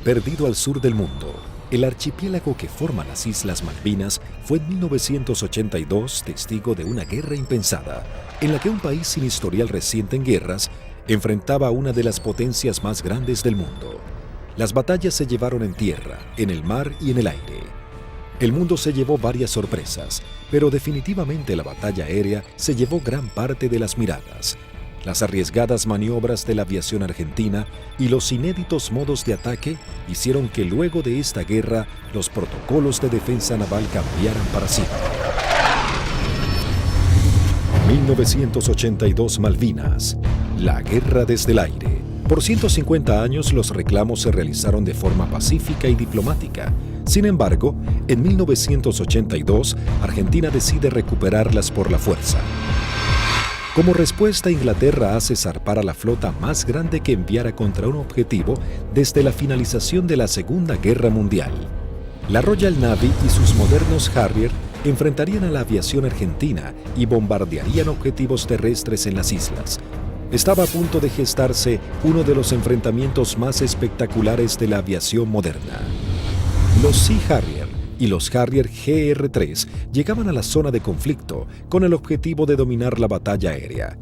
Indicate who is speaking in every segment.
Speaker 1: Perdido al sur del mundo, el archipiélago que forma las Islas Malvinas fue en 1982 testigo de una guerra impensada, en la que un país sin historial reciente en guerras enfrentaba a una de las potencias más grandes del mundo. Las batallas se llevaron en tierra, en el mar y en el aire. El mundo se llevó varias sorpresas, pero definitivamente la batalla aérea se llevó gran parte de las miradas. Las arriesgadas maniobras de la aviación argentina y los inéditos modos de ataque hicieron que luego de esta guerra los protocolos de defensa naval cambiaran para siempre. 1982 Malvinas, la guerra desde el aire. Por 150 años los reclamos se realizaron de forma pacífica y diplomática. Sin embargo, en 1982, Argentina decide recuperarlas por la fuerza. Como respuesta, Inglaterra hace zarpar a la flota más grande que enviara contra un objetivo desde la finalización de la Segunda Guerra Mundial. La Royal Navy y sus modernos Harrier enfrentarían a la aviación argentina y bombardearían objetivos terrestres en las islas. Estaba a punto de gestarse uno de los enfrentamientos más espectaculares de la aviación moderna. Los Sea Harrier y los Harrier GR-3 llegaban a la zona de conflicto con el objetivo de dominar la batalla aérea.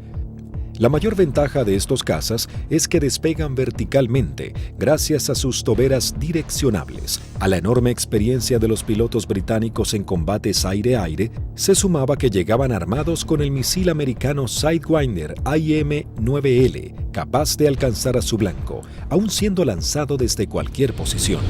Speaker 1: La mayor ventaja de estos cazas es que despegan verticalmente gracias a sus toberas direccionables. A la enorme experiencia de los pilotos británicos en combates aire-aire, se sumaba que llegaban armados con el misil americano Sidewinder IM-9L, capaz de alcanzar a su blanco, aun siendo lanzado desde cualquier posición.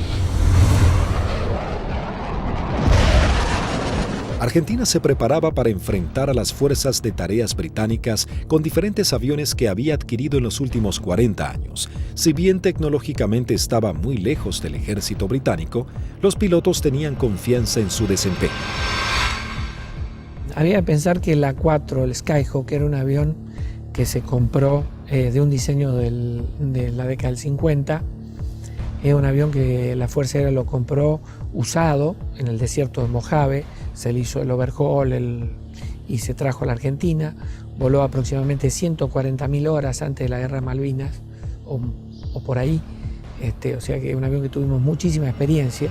Speaker 1: Argentina se preparaba para enfrentar a las fuerzas de tareas británicas con diferentes aviones que había adquirido en los últimos 40 años. Si bien tecnológicamente estaba muy lejos del ejército británico, los pilotos tenían confianza en su desempeño.
Speaker 2: Había que pensar que el A4, el Skyhawk, era un avión que se compró de un diseño de la década del 50. Es un avión que la Fuerza Aérea lo compró usado en el desierto de Mojave, se le hizo el overhaul y se trajo a la Argentina. Voló aproximadamente 140.000 horas antes de la Guerra de Malvinas o por ahí, o sea que es un avión que tuvimos muchísima experiencia.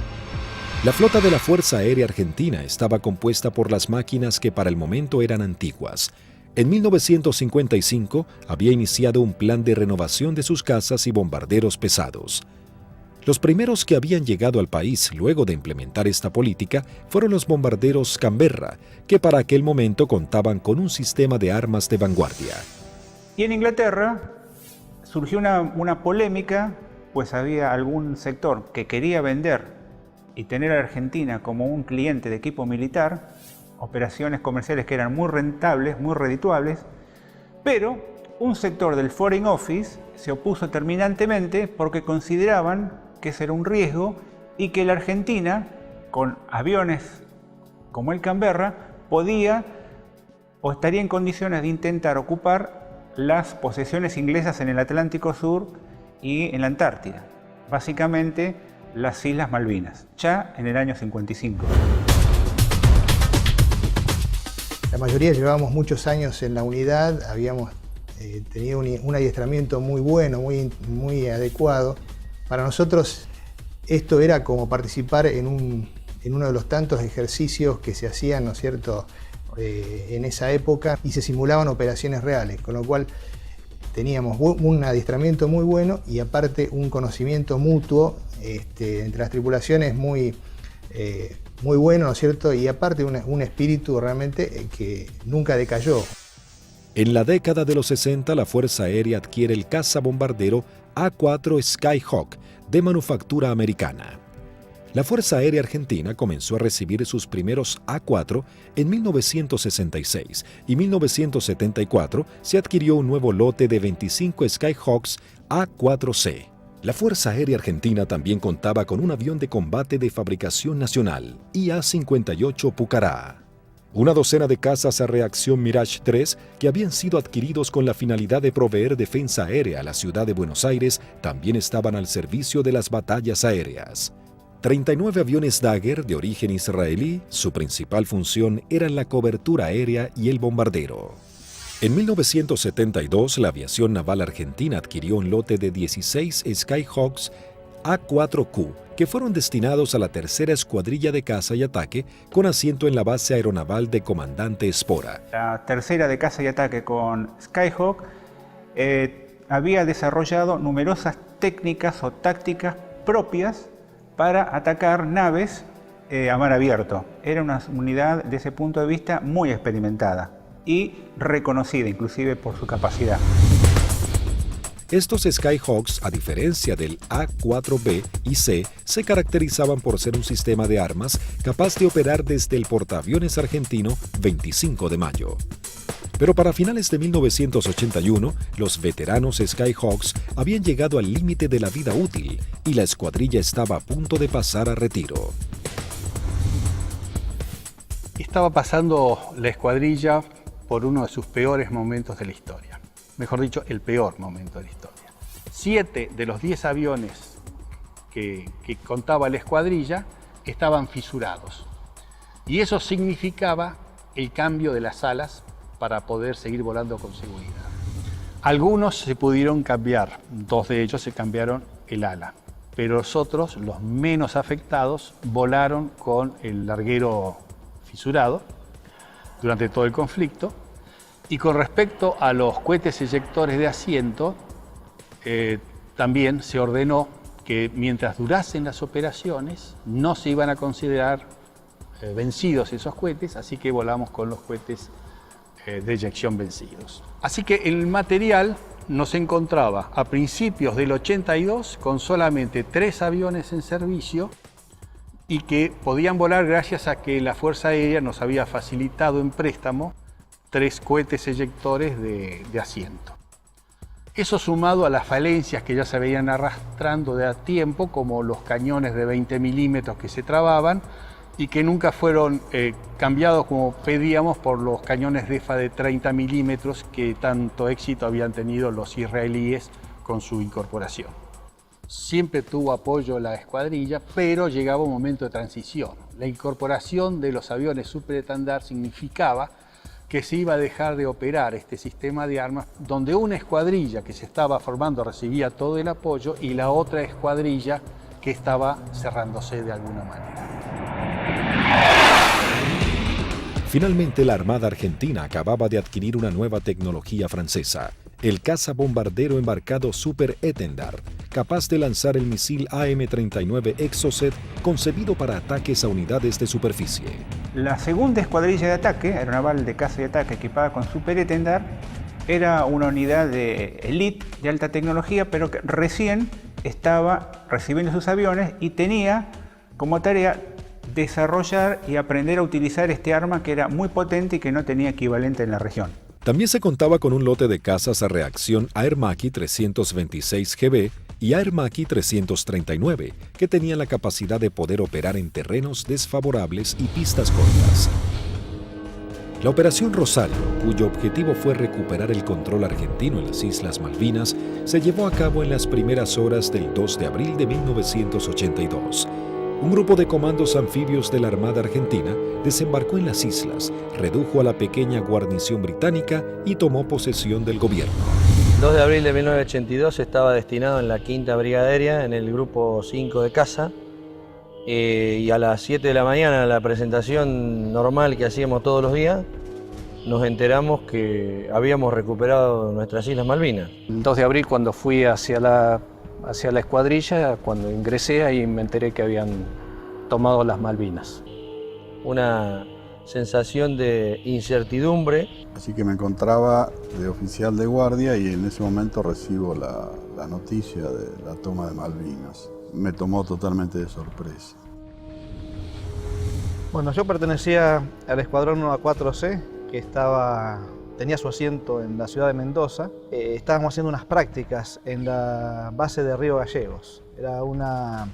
Speaker 1: La flota de la Fuerza Aérea Argentina estaba compuesta por las máquinas que para el momento eran antiguas. En 1955 había iniciado un plan de renovación de sus cazas y bombarderos pesados. Los primeros que habían llegado al país luego de implementar esta política fueron los bombarderos Canberra, que para aquel momento contaban con un sistema de armas de vanguardia.
Speaker 3: Y en Inglaterra surgió una polémica, pues había algún sector que quería vender y tener a Argentina como un cliente de equipo militar, operaciones comerciales que eran muy rentables, muy redituables, pero un sector del Foreign Office se opuso terminantemente porque consideraban que ese era un riesgo y que la Argentina, con aviones como el Canberra, podía o estaría en condiciones de intentar ocupar las posesiones inglesas en el Atlántico Sur y en la Antártida, básicamente las Islas Malvinas, ya en el año 55.
Speaker 4: La mayoría llevábamos muchos años en la unidad, habíamos tenido un adiestramiento muy bueno, muy adecuado. Para nosotros esto era como participar en uno de los tantos ejercicios que se hacían, ¿no es cierto?, en esa época y se simulaban operaciones reales, con lo cual teníamos un adiestramiento muy bueno y aparte un conocimiento mutuo entre las tripulaciones muy bueno, ¿no es cierto?, y aparte un espíritu realmente que nunca decayó.
Speaker 1: En la década de los 60, la Fuerza Aérea adquiere el cazabombardero A4 Skyhawk de manufactura americana. La Fuerza Aérea Argentina comenzó a recibir sus primeros A4 en 1966 y 1974 se adquirió un nuevo lote de 25 Skyhawks A4C. La Fuerza Aérea Argentina también contaba con un avión de combate de fabricación nacional, IA-58 Pucará. Una docena de cazas a reacción Mirage 3 que habían sido adquiridos con la finalidad de proveer defensa aérea a la ciudad de Buenos Aires también estaban al servicio de las batallas aéreas. 39 aviones Dagger de origen israelí, su principal función era la cobertura aérea y el bombardero. En 1972, la aviación naval argentina adquirió un lote de 16 Skyhawks A4Q, que fueron destinados a la tercera escuadrilla de caza y ataque con asiento en la base aeronaval de Comandante Espora.
Speaker 3: La tercera de caza y ataque con Skyhawk había desarrollado numerosas técnicas o tácticas propias para atacar naves a mar abierto. Era una unidad desde ese punto de vista muy experimentada y reconocida inclusive por su capacidad.
Speaker 1: Estos Skyhawks, a diferencia del A4B y C, se caracterizaban por ser un sistema de armas capaz de operar desde el portaaviones argentino 25 de mayo. Pero para finales de 1981, los veteranos Skyhawks habían llegado al límite de la vida útil y la escuadrilla estaba a punto de pasar a retiro.
Speaker 5: Estaba pasando la escuadrilla por uno de sus peores momentos de la historia. Mejor dicho, el peor momento de la historia. 7 de los 10 aviones que contaba la escuadrilla estaban fisurados. Y eso significaba el cambio de las alas para poder seguir volando con seguridad. Algunos se pudieron cambiar, 2 de ellos se cambiaron el ala, pero los otros, los menos afectados, volaron con el larguero fisurado durante todo el conflicto. Y con respecto a los cohetes eyectores de asiento, también se ordenó que mientras durasen las operaciones no se iban a considerar vencidos esos cohetes, así que volamos con los cohetes de eyección vencidos. Así que el material nos encontraba a principios del 82 con solamente 3 aviones en servicio y que podían volar gracias a que la Fuerza Aérea nos había facilitado en préstamo 3 cohetes eyectores de asiento. Eso sumado a las falencias que ya se veían arrastrando de a tiempo, como los cañones de 20 milímetros que se trababan y que nunca fueron cambiados como pedíamos por los cañones DEFA de 30 milímetros que tanto éxito habían tenido los israelíes con su incorporación. Siempre tuvo apoyo la escuadrilla, pero llegaba un momento de transición. La incorporación de los aviones superestandar significaba que se iba a dejar de operar este sistema de armas donde una escuadrilla que se estaba formando recibía todo el apoyo y la otra escuadrilla que estaba cerrándose de alguna manera.
Speaker 1: Finalmente, la Armada Argentina acababa de adquirir una nueva tecnología francesa, el caza bombardero embarcado Super Étendard, capaz de lanzar el misil AM-39 Exocet concebido para ataques a unidades de superficie.
Speaker 3: La segunda escuadrilla de ataque, aeronaval de caza y ataque equipada con Super Étendard, era una unidad de élite de alta tecnología, pero que recién estaba recibiendo sus aviones y tenía como tarea desarrollar y aprender a utilizar este arma que era muy potente y que no tenía equivalente en la región.
Speaker 1: También se contaba con un lote de cazas a reacción Air Macchi 326 GB y Air Macchi 339, que tenían la capacidad de poder operar en terrenos desfavorables y pistas cortas. La Operación Rosario, cuyo objetivo fue recuperar el control argentino en las Islas Malvinas, se llevó a cabo en las primeras horas del 2 de abril de 1982. Un grupo de comandos anfibios de la Armada Argentina desembarcó en las islas, redujo a la pequeña guarnición británica y tomó posesión del gobierno.
Speaker 6: El 2 de abril de 1982 estaba destinado en la 5ª Brigada Aérea, en el grupo 5 de caza, y a las 7 de la mañana, en la presentación normal que hacíamos todos los días, nos enteramos que habíamos recuperado nuestras Islas Malvinas.
Speaker 7: El 2 de abril, cuando fui hacia la escuadrilla, cuando ingresé, ahí me enteré que habían tomado las Malvinas.
Speaker 6: Una sensación de incertidumbre.
Speaker 8: Así que me encontraba de oficial de guardia y en ese momento recibo la noticia de la toma de Malvinas. Me tomó totalmente de sorpresa.
Speaker 9: Bueno, yo pertenecía al escuadrón 1A4C, que tenía su asiento en la ciudad de Mendoza. Estábamos haciendo unas prácticas en la base de Río Gallegos. Era una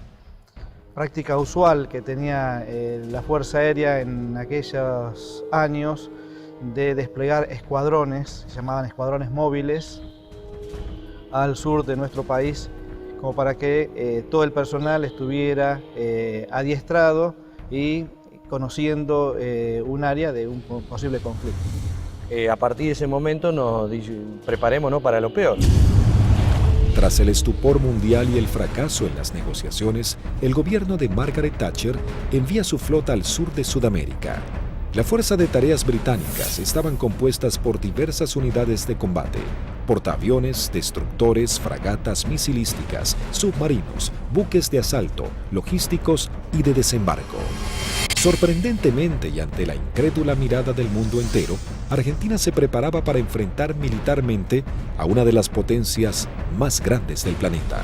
Speaker 9: práctica usual que tenía la Fuerza Aérea en aquellos años de desplegar escuadrones, se llamaban escuadrones móviles, al sur de nuestro país, como para que todo el personal estuviera adiestrado y conociendo un área de un posible conflicto.
Speaker 6: A partir de ese momento nos preparémonos para lo peor.
Speaker 1: Tras el estupor mundial y el fracaso en las negociaciones, el gobierno de Margaret Thatcher envía su flota al sur de Sudamérica. La Fuerza de Tareas Británicas estaban compuestas por diversas unidades de combate, portaaviones, destructores, fragatas misilísticas, submarinos, buques de asalto, logísticos y de desembarco. Sorprendentemente y ante la incrédula mirada del mundo entero, Argentina se preparaba para enfrentar militarmente a una de las potencias más grandes del planeta.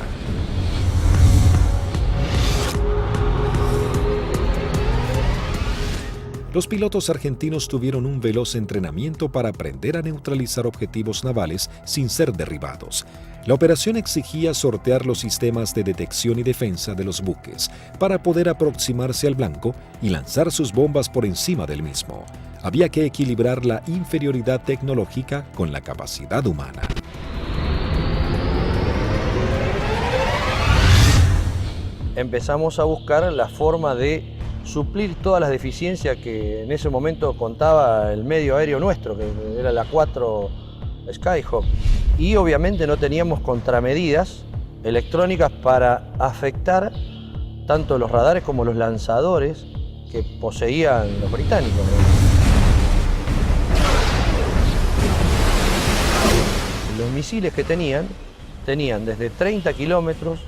Speaker 1: Los pilotos argentinos tuvieron un veloz entrenamiento para aprender a neutralizar objetivos navales sin ser derribados. La operación exigía sortear los sistemas de detección y defensa de los buques para poder aproximarse al blanco y lanzar sus bombas por encima del mismo. Había que equilibrar la inferioridad tecnológica con la capacidad humana.
Speaker 6: Empezamos a buscar la forma de suplir todas las deficiencias que en ese momento contaba el medio aéreo nuestro, que era la 4 Skyhawk. Y obviamente no teníamos contramedidas electrónicas para afectar tanto los radares como los lanzadores que poseían los británicos. Los misiles que tenían desde 30 kilómetros,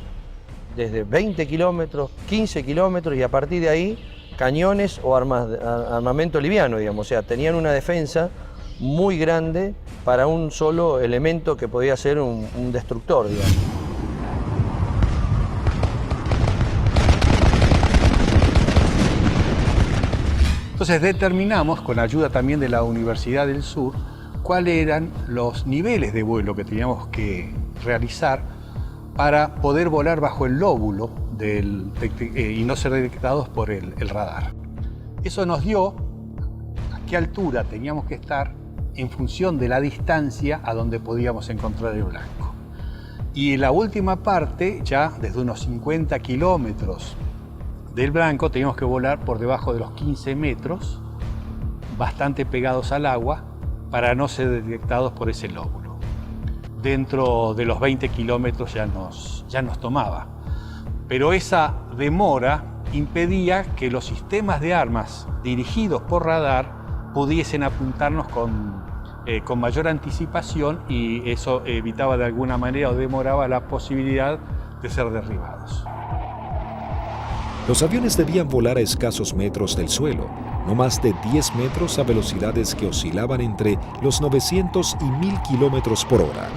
Speaker 6: desde 20 kilómetros, 15 kilómetros y a partir de ahí cañones o armamento liviano, digamos. O sea, tenían una defensa muy grande para un solo elemento que podía ser un destructor, digamos.
Speaker 5: Entonces determinamos, con ayuda también de la Universidad del Sur, cuáles eran los niveles de vuelo que teníamos que realizar para poder volar bajo el lóbulo y no ser detectados por el radar. Eso nos dio a qué altura teníamos que estar en función de la distancia a donde podíamos encontrar el blanco. Y en la última parte, ya desde unos 50 kilómetros del blanco, teníamos que volar por debajo de los 15 metros, bastante pegados al agua, para no ser detectados por ese lóbulo. Dentro de los 20 kilómetros ya nos tomaba. Pero esa demora impedía que los sistemas de armas dirigidos por radar pudiesen apuntarnos con mayor anticipación y eso evitaba de alguna manera o demoraba la posibilidad de ser derribados.
Speaker 1: Los aviones debían volar a escasos metros del suelo, no más de 10 metros a velocidades que oscilaban entre los 900 y 1000 kilómetros por hora.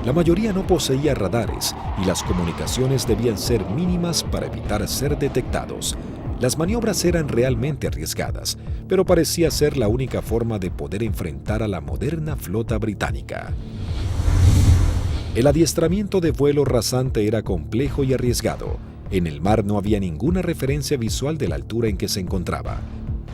Speaker 1: La mayoría no poseía radares y las comunicaciones debían ser mínimas para evitar ser detectados. Las maniobras eran realmente arriesgadas, pero parecía ser la única forma de poder enfrentar a la moderna flota británica. El adiestramiento de vuelo rasante era complejo y arriesgado. En el mar no había ninguna referencia visual de la altura en que se encontraba.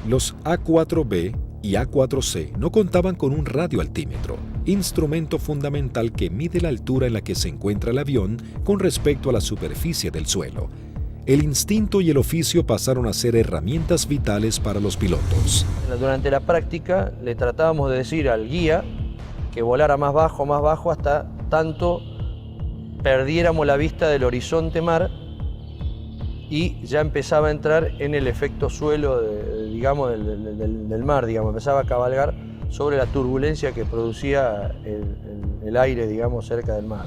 Speaker 1: Los A4B y A4C no contaban con un radioaltímetro, instrumento fundamental que mide la altura en la que se encuentra el avión con respecto a la superficie del suelo. El instinto y el oficio pasaron a ser herramientas vitales para los pilotos.
Speaker 6: Durante la práctica le tratábamos de decir al guía que volara más bajo, hasta tanto perdiéramos la vista del horizonte mar y ya empezaba a entrar en el efecto suelo del mar, empezaba a cabalgar sobre la turbulencia que producía el aire, cerca del mar.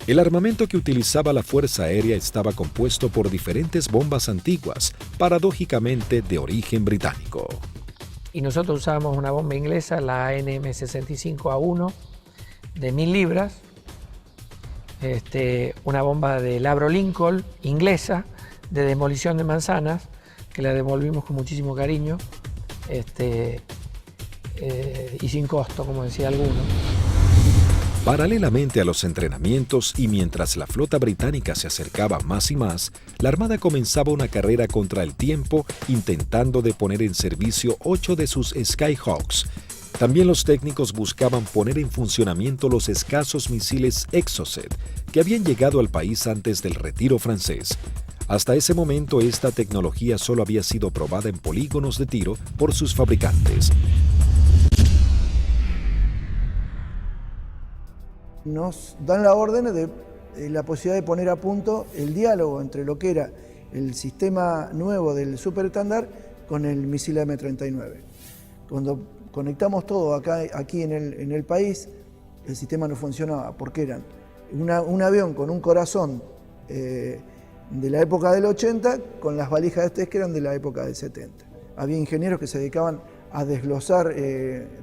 Speaker 1: El armamento que utilizaba la Fuerza Aérea estaba compuesto por diferentes bombas antiguas, paradójicamente de origen británico.
Speaker 2: Y nosotros usábamos una bomba inglesa, la ANM-65A1, de 1000 libras, una bomba de Labro Lincoln, inglesa, de demolición de manzanas, que la devolvimos con muchísimo cariño y sin costo, como decía alguno.
Speaker 1: Paralelamente a los entrenamientos y mientras la flota británica se acercaba más y más, la Armada comenzaba una carrera contra el tiempo intentando de poner en servicio 8 de sus Skyhawks. También los técnicos buscaban poner en funcionamiento los escasos misiles Exocet que habían llegado al país antes del retiro francés. Hasta ese momento esta tecnología solo había sido probada en polígonos de tiro por sus fabricantes.
Speaker 10: nos dan la orden de la posibilidad de poner a punto el diálogo entre lo que era el sistema nuevo del superestándar con el misil M39. Cuando conectamos todo aquí en el país, el sistema no funcionaba porque eran un avión con un corazón de la época del 80 con las valijas de test que eran de la época del 70. Había ingenieros que se dedicaban a desglosar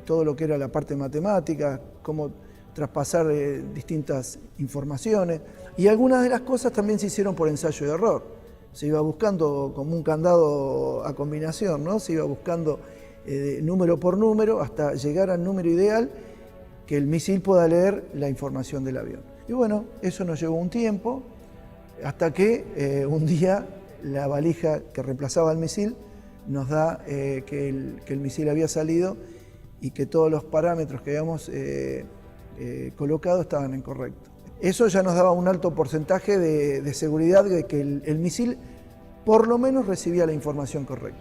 Speaker 10: todo lo que era la parte matemática, cómo traspasar distintas informaciones, y algunas de las cosas también se hicieron por ensayo y error. Se iba buscando como un candado a combinación, ¿no? Se iba buscando número por número hasta llegar al número ideal que el misil pueda leer la información del avión. Y bueno, eso nos llevó un tiempo, hasta que un día la valija que reemplazaba al misil nos da que el misil había salido y que todos los parámetros que habíamos colocado estaban incorrectos. Eso ya nos daba un alto porcentaje de seguridad de que el misil por lo menos recibía la información correcta.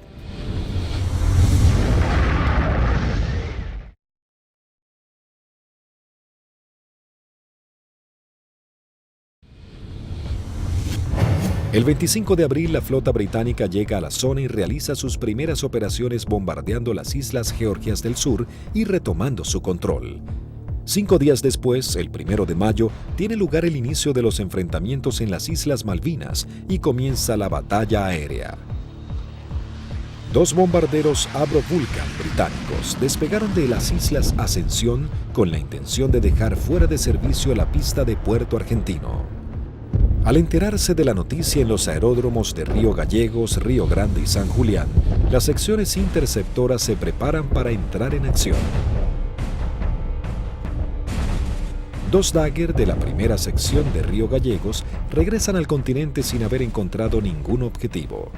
Speaker 1: El 25 de abril, la flota británica llega a la zona y realiza sus primeras operaciones bombardeando las islas Georgias del Sur y retomando su control. 5 días después, el 1 de mayo, tiene lugar el inicio de los enfrentamientos en las Islas Malvinas y comienza la batalla aérea. 2 bombarderos Avro Vulcan británicos despegaron de las Islas Ascensión con la intención de dejar fuera de servicio la pista de Puerto Argentino. Al enterarse de la noticia en los aeródromos de Río Gallegos, Río Grande y San Julián, las secciones interceptoras se preparan para entrar en acción. 2 Dagger de la primera sección de Río Gallegos regresan al continente sin haber encontrado ningún objetivo.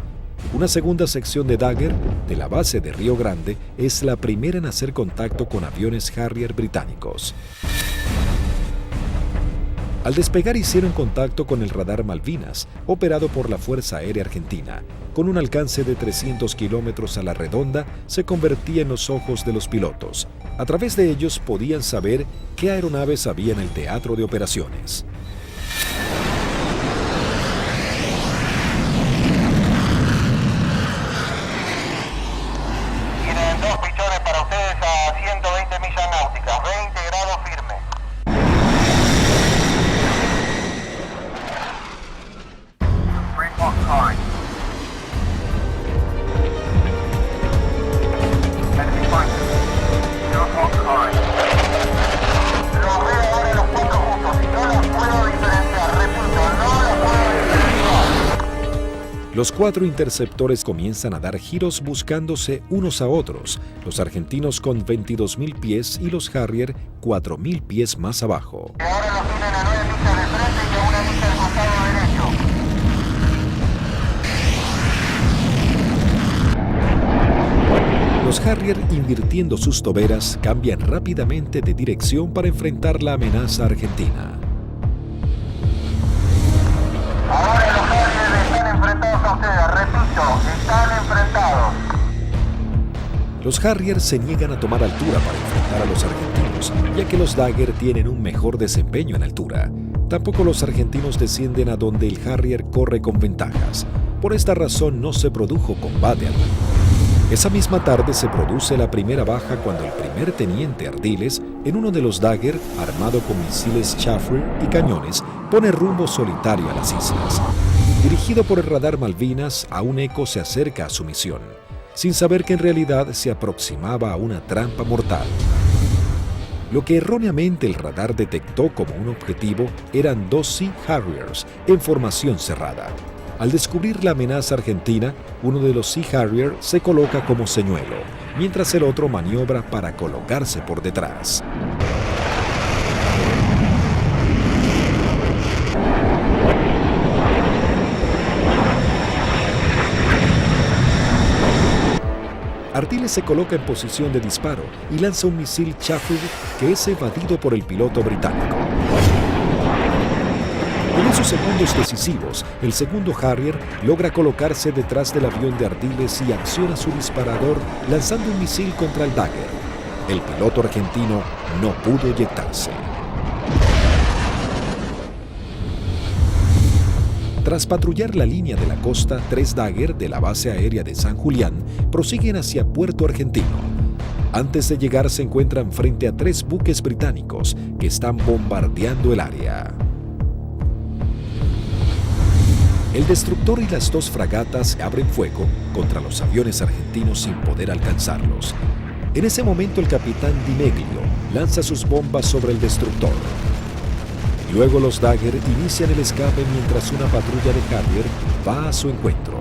Speaker 1: Una segunda sección de Dagger de la base de Río Grande es la primera en hacer contacto con aviones Harrier británicos. Al despegar hicieron contacto con el radar Malvinas, operado por la Fuerza Aérea Argentina. Con un alcance de 300 kilómetros a la redonda, se convertía en los ojos de los pilotos. A través de ellos podían saber qué aeronaves había en el teatro de operaciones.
Speaker 11: Tienen 2 pichones para ustedes a 120 millas náuticas, 20 grados firme.
Speaker 1: Los 4 interceptores comienzan a dar giros buscándose unos a otros, los argentinos con 22.000 pies y los Harrier 4.000 pies más abajo.
Speaker 11: Ahora los tienen a 9 millas de frente y a 1 milla del costado derecho.
Speaker 1: Los Harrier, invirtiendo sus toberas, cambian rápidamente de dirección para enfrentar la amenaza argentina.
Speaker 11: Ahora los Harrier están enfrentados a ustedes, repito, están enfrentados.
Speaker 1: Los Harrier se niegan a tomar altura para enfrentar a los argentinos, ya que los Dagger tienen un mejor desempeño en altura. Tampoco los argentinos descienden a donde el Harrier corre con ventajas. Por esta razón no se produjo combate alguno. Esa misma tarde se produce la primera baja cuando el primer teniente Ardiles, en uno de los Dagger, armado con misiles Chaffee y cañones, pone rumbo solitario a las islas. Dirigido por el radar Malvinas, aún Eco se acerca a su misión, sin saber que en realidad se aproximaba a una trampa mortal. Lo que erróneamente el radar detectó como un objetivo eran 2 Sea Harriers en formación cerrada. Al descubrir la amenaza argentina, uno de los Sea Harrier se coloca como señuelo, mientras el otro maniobra para colocarse por detrás. Ardiles se coloca en posición de disparo y lanza un misil Chaffee que es evadido por el piloto británico. En esos segundos decisivos, el segundo Harrier logra colocarse detrás del avión de Ardiles y acciona su disparador lanzando un misil contra el Dagger. El piloto argentino no pudo eyectarse. Tras patrullar la línea de la costa, 3 Dagger de la base aérea de San Julián prosiguen hacia Puerto Argentino. Antes de llegar se encuentran frente a 3 buques británicos que están bombardeando el área. El destructor y las 2 fragatas abren fuego contra los aviones argentinos sin poder alcanzarlos. En ese momento el capitán Di Meglio lanza sus bombas sobre el destructor. Luego los Dagger inician el escape mientras una patrulla de Harrier va a su encuentro.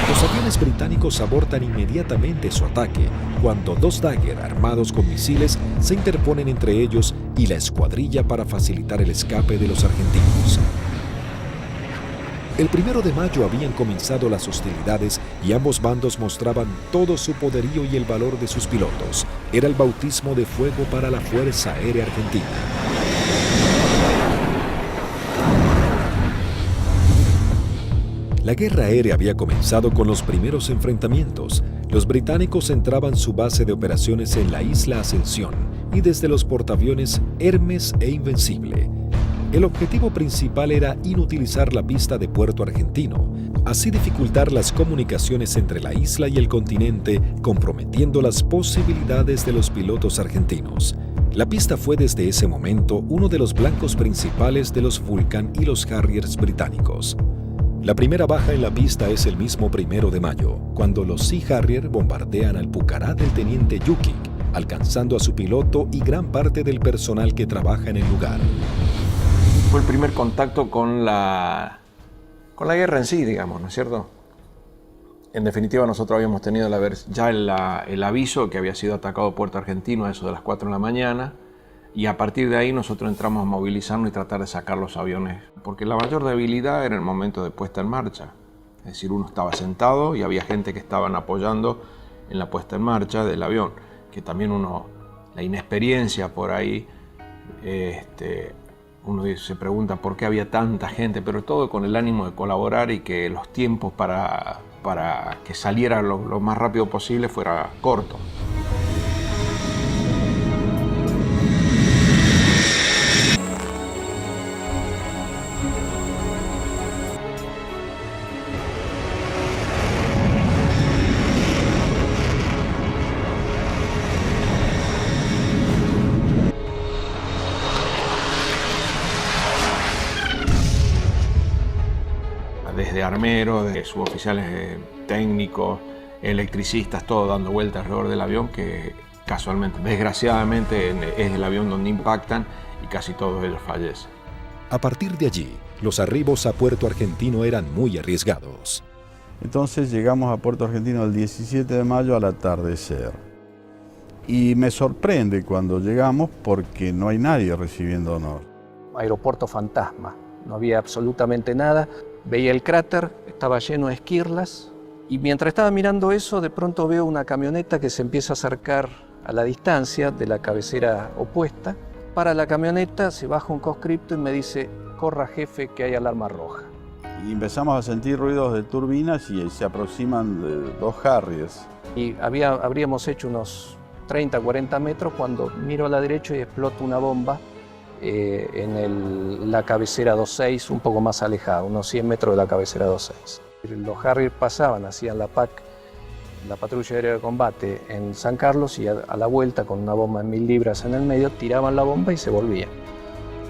Speaker 1: Los aviones británicos abortan inmediatamente su ataque cuando 2 Dagger armados con misiles se interponen entre ellos y la escuadrilla para facilitar el escape de los argentinos. El 1 de mayo habían comenzado las hostilidades y ambos bandos mostraban todo su poderío y el valor de sus pilotos. Era el bautismo de fuego para la Fuerza Aérea Argentina. La guerra aérea había comenzado con los primeros enfrentamientos. Los británicos centraban su base de operaciones en la isla Ascensión y desde los portaaviones Hermes e Invencible. El objetivo principal era inutilizar la pista de Puerto Argentino, así dificultar las comunicaciones entre la isla y el continente, comprometiendo las posibilidades de los pilotos argentinos. La pista fue desde ese momento uno de los blancos principales de los Vulcan y los Harriers británicos. La primera baja en la pista es el mismo 1 de mayo, cuando los Sea Harrier bombardean al Pucará del teniente Yukik, alcanzando a su piloto y gran parte del personal que trabaja en el lugar.
Speaker 12: Fue el primer contacto con la guerra en sí, digamos, ¿no es cierto? En definitiva, nosotros habíamos tenido ya el aviso que había sido atacado Puerto Argentino a eso de las 4 de la mañana, y a partir de ahí nosotros entramos a movilizarnos y tratar de sacar los aviones, porque la mayor debilidad era el momento de puesta en marcha. Es decir, uno estaba sentado y había gente que estaban apoyando en la puesta en marcha del avión, que también la inexperiencia por ahí, uno se pregunta por qué había tanta gente, pero todo con el ánimo de colaborar y que los tiempos para que saliera lo más rápido posible fuera corto. Desde armeros, de suboficiales técnicos, electricistas, todo dando vueltas alrededor del avión, que casualmente, desgraciadamente, es el avión donde impactan y casi todos ellos fallecen.
Speaker 1: A partir de allí, los arribos a Puerto Argentino eran muy arriesgados.
Speaker 8: Entonces llegamos a Puerto Argentino el 17 de mayo al atardecer. Y me sorprende cuando llegamos porque no hay nadie recibiendo honor.
Speaker 7: Aeropuerto fantasma, no había absolutamente nada. Veía el cráter, estaba lleno de esquirlas, y mientras estaba mirando eso, de pronto veo una camioneta que se empieza a acercar a la distancia de la cabecera opuesta. Para la camioneta, se baja un conscripto y me dice: corra jefe, que hay alarma roja.
Speaker 8: Y empezamos a sentir ruidos de turbinas y se aproximan 2 Harriers.
Speaker 7: Y habríamos hecho unos 30, 40 metros cuando miro a la derecha y explota una bomba en la cabecera 26, un poco más alejada, unos 100 metros de la cabecera 26. Los Harrier pasaban, hacían la PAC, la patrulla aérea de combate en San Carlos, y a la vuelta con una bomba de 1000 libras en el medio, tiraban la bomba y se volvían.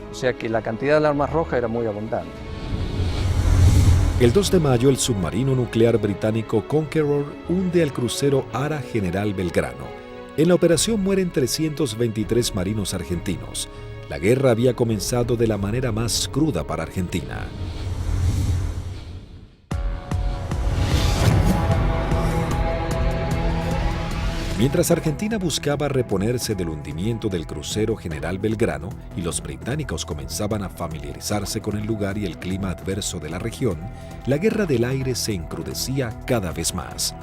Speaker 7: O sea que la cantidad de alarmas rojas era muy abundante.
Speaker 1: El 2 de mayo, el submarino nuclear británico Conqueror hunde al crucero Ara General Belgrano. En la operación mueren 323 marinos argentinos. La guerra había comenzado de la manera más cruda para Argentina. Mientras Argentina buscaba reponerse del hundimiento del crucero General Belgrano y los británicos comenzaban a familiarizarse con el lugar y el clima adverso de la región, la guerra del aire se encrudecía cada vez más.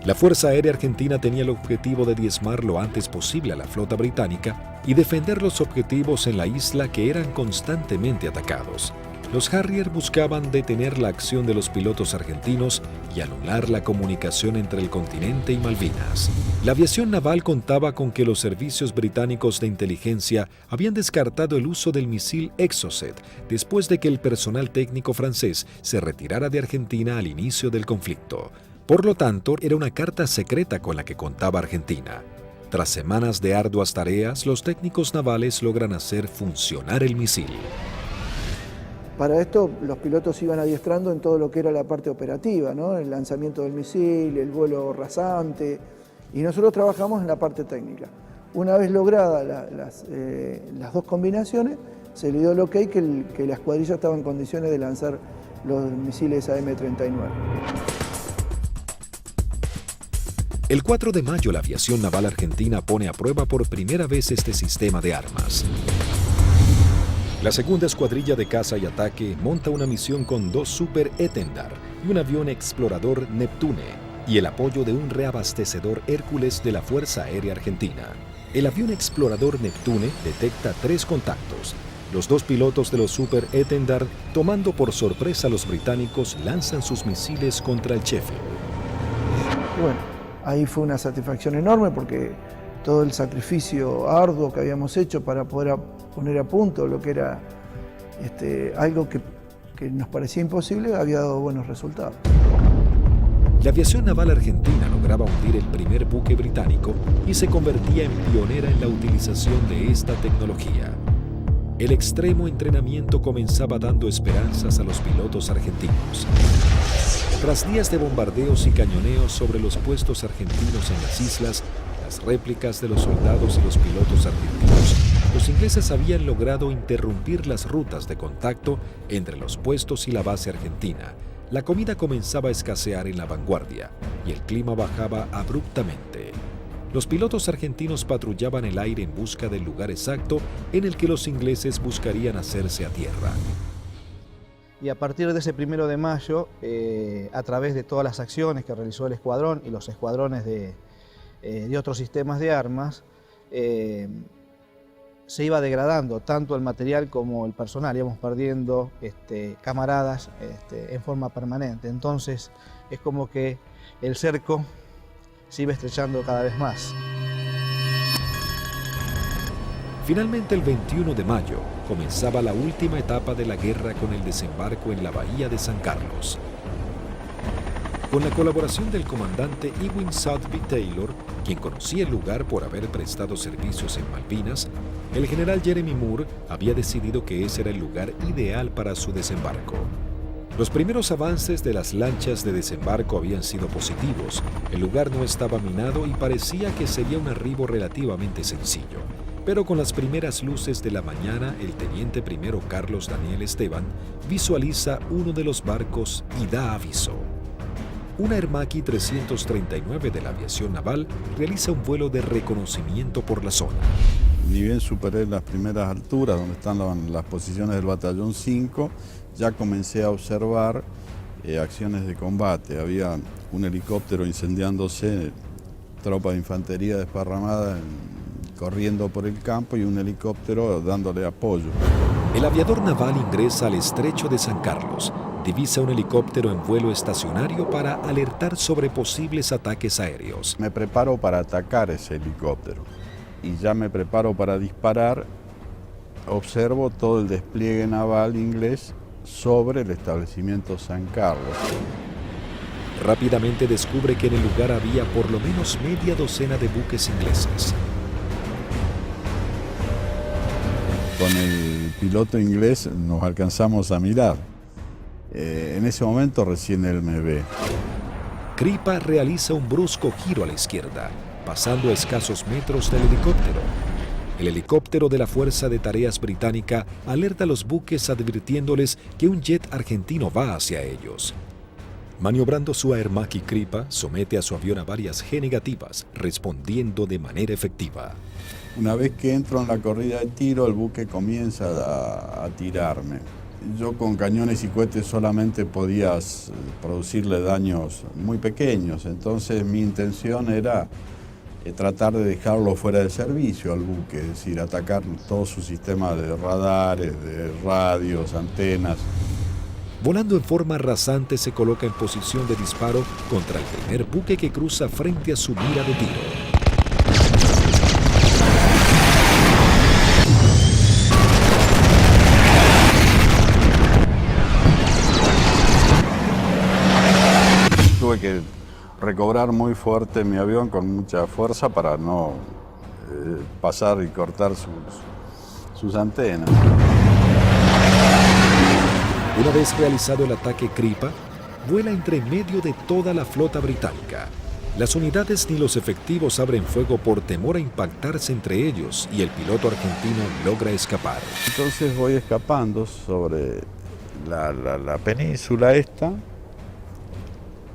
Speaker 1: La Fuerza Aérea Argentina tenía el objetivo de diezmar lo antes posible a la flota británica y defender los objetivos en la isla que eran constantemente atacados. Los Harrier buscaban detener la acción de los pilotos argentinos y anular la comunicación entre el continente y Malvinas. La aviación naval contaba con que los servicios británicos de inteligencia habían descartado el uso del misil Exocet después de que el personal técnico francés se retirara de Argentina al inicio del conflicto. Por lo tanto, era una carta secreta con la que contaba Argentina. Tras semanas de arduas tareas, los técnicos navales logran hacer funcionar el misil.
Speaker 10: Para esto, los pilotos iban adiestrando en todo lo que era la parte operativa, ¿no? El lanzamiento del misil, el vuelo rasante, y nosotros trabajamos en la parte técnica. Una vez logradas las dos combinaciones, se le dio el ok que la escuadrilla estaba en condiciones de lanzar los misiles AM-39.
Speaker 1: El 4 de mayo, la aviación naval argentina pone a prueba por primera vez este sistema de armas. La segunda escuadrilla de caza y ataque monta una misión con 2 Super Etendard y un avión explorador Neptune y el apoyo de un reabastecedor Hércules de la Fuerza Aérea Argentina. El avión explorador Neptune detecta 3 contactos. Los 2 pilotos de los Super Etendard, tomando por sorpresa a los británicos, lanzan sus misiles contra el Sheffield.
Speaker 10: Bueno, ahí fue una satisfacción enorme porque todo el sacrificio arduo que habíamos hecho para poder poner a punto lo que era algo que nos parecía imposible había dado buenos resultados.
Speaker 1: La aviación naval argentina lograba hundir el primer buque británico y se convertía en pionera en la utilización de esta tecnología. El extremo entrenamiento comenzaba dando esperanzas a los pilotos argentinos. Tras días de bombardeos y cañoneos sobre los puestos argentinos en las islas, las réplicas de los soldados y los pilotos argentinos, los ingleses habían logrado interrumpir las rutas de contacto entre los puestos y la base argentina. La comida comenzaba a escasear en la vanguardia y el clima bajaba abruptamente. Los pilotos argentinos patrullaban el aire en busca del lugar exacto en el que los ingleses buscarían hacerse a tierra.
Speaker 9: Y a partir de ese 1 de mayo, a través de todas las acciones que realizó el escuadrón y los escuadrones de otros sistemas de armas, se iba degradando tanto el material como el personal, íbamos perdiendo camaradas en forma permanente. Entonces es como que el cerco se iba estrechando cada vez más.
Speaker 1: Finalmente, el 21 de mayo, comenzaba la última etapa de la guerra con el desembarco en la bahía de San Carlos. Con la colaboración del comandante Ewing Southby Taylor, quien conocía el lugar por haber prestado servicios en Malvinas, el general Jeremy Moore había decidido que ese era el lugar ideal para su desembarco. Los primeros avances de las lanchas de desembarco habían sido positivos, el lugar no estaba minado y parecía que sería un arribo relativamente sencillo. Pero con las primeras luces de la mañana, el teniente primero Carlos Daniel Esteban visualiza uno de los barcos y da aviso. Una Hermaki 339 de la aviación naval realiza un vuelo de reconocimiento por la zona.
Speaker 8: Ni bien superé las primeras alturas, donde están las posiciones del batallón 5, ya comencé a observar acciones de combate. Había un helicóptero incendiándose, tropa de infantería desparramada corriendo por el campo y un helicóptero dándole apoyo.
Speaker 1: El aviador naval ingresa al estrecho de San Carlos, divisa un helicóptero en vuelo estacionario para alertar sobre posibles ataques aéreos.
Speaker 8: Me preparo para atacar ese helicóptero y ya me preparo para disparar. Observo todo el despliegue naval inglés sobre el establecimiento San Carlos.
Speaker 1: Rápidamente descubre que en el lugar había por lo menos media docena de buques ingleses.
Speaker 8: Con el piloto inglés nos alcanzamos a mirar. En ese momento recién él me ve.
Speaker 1: Kripa realiza un brusco giro a la izquierda, pasando a escasos metros del helicóptero. El helicóptero de la Fuerza de Tareas Británica alerta a los buques advirtiéndoles que un jet argentino va hacia ellos. Maniobrando su Hermaki, Kripa somete a su avión a varias G negativas, respondiendo de manera efectiva.
Speaker 8: Una vez que entro en la corrida de tiro, el buque comienza a tirarme. Yo con cañones y cohetes solamente podía producirle daños muy pequeños, entonces mi intención era tratar de dejarlo fuera de servicio al buque, es decir, atacar todo su sistema de radares, de radios, antenas.
Speaker 1: Volando en forma rasante se coloca en posición de disparo contra el primer buque que cruza frente a su mira de tiro.
Speaker 8: Tuve que recobrar muy fuerte mi avión con mucha fuerza para no pasar y cortar sus antenas.
Speaker 1: Una vez realizado el ataque Kripa, vuela entre medio de toda la flota británica. Las unidades ni los efectivos abren fuego por temor a impactarse entre ellos y el piloto argentino logra escapar.
Speaker 8: Entonces voy escapando sobre la península esta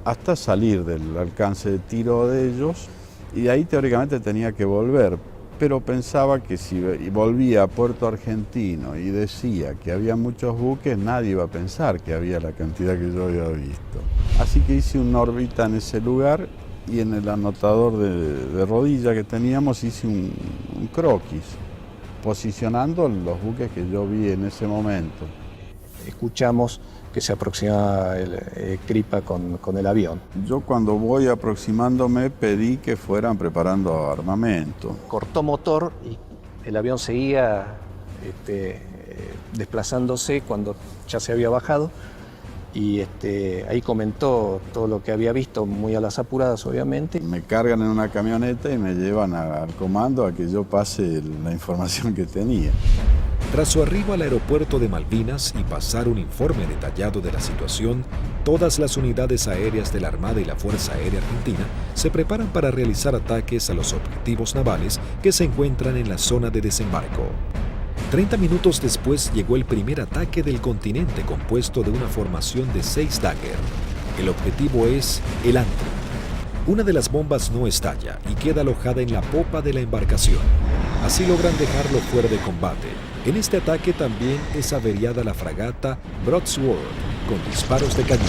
Speaker 8: hasta salir del alcance de tiro de ellos y ahí teóricamente tenía que volver. Pero pensaba que si volvía a Puerto Argentino y decía que había muchos buques, nadie iba a pensar que había la cantidad que yo había visto. Así que hice una órbita en ese lugar y en el anotador de rodilla que teníamos hice un croquis, posicionando los buques que yo vi en ese momento.
Speaker 7: Escuchamos que se aproximaba el Kripa con el avión.
Speaker 8: Yo cuando voy aproximándome pedí que fueran preparando armamento.
Speaker 7: Cortó motor y el avión seguía desplazándose cuando ya se había bajado y ahí comentó todo lo que había visto, muy a las apuradas obviamente.
Speaker 8: Me cargan en una camioneta y me llevan al comando a que yo pase la información que tenía.
Speaker 1: Tras su arribo al aeropuerto de Malvinas y pasar un informe detallado de la situación, todas las unidades aéreas de la Armada y la Fuerza Aérea Argentina se preparan para realizar ataques a los objetivos navales que se encuentran en la zona de desembarco. 30 minutos después llegó el primer ataque del continente compuesto de una formación de 6 Dagger. El objetivo es el Antrim. Una de las bombas no estalla y queda alojada en la popa de la embarcación. Así logran dejarlo fuera de combate. En este ataque también es averiada la fragata Broadsword con disparos de cañón.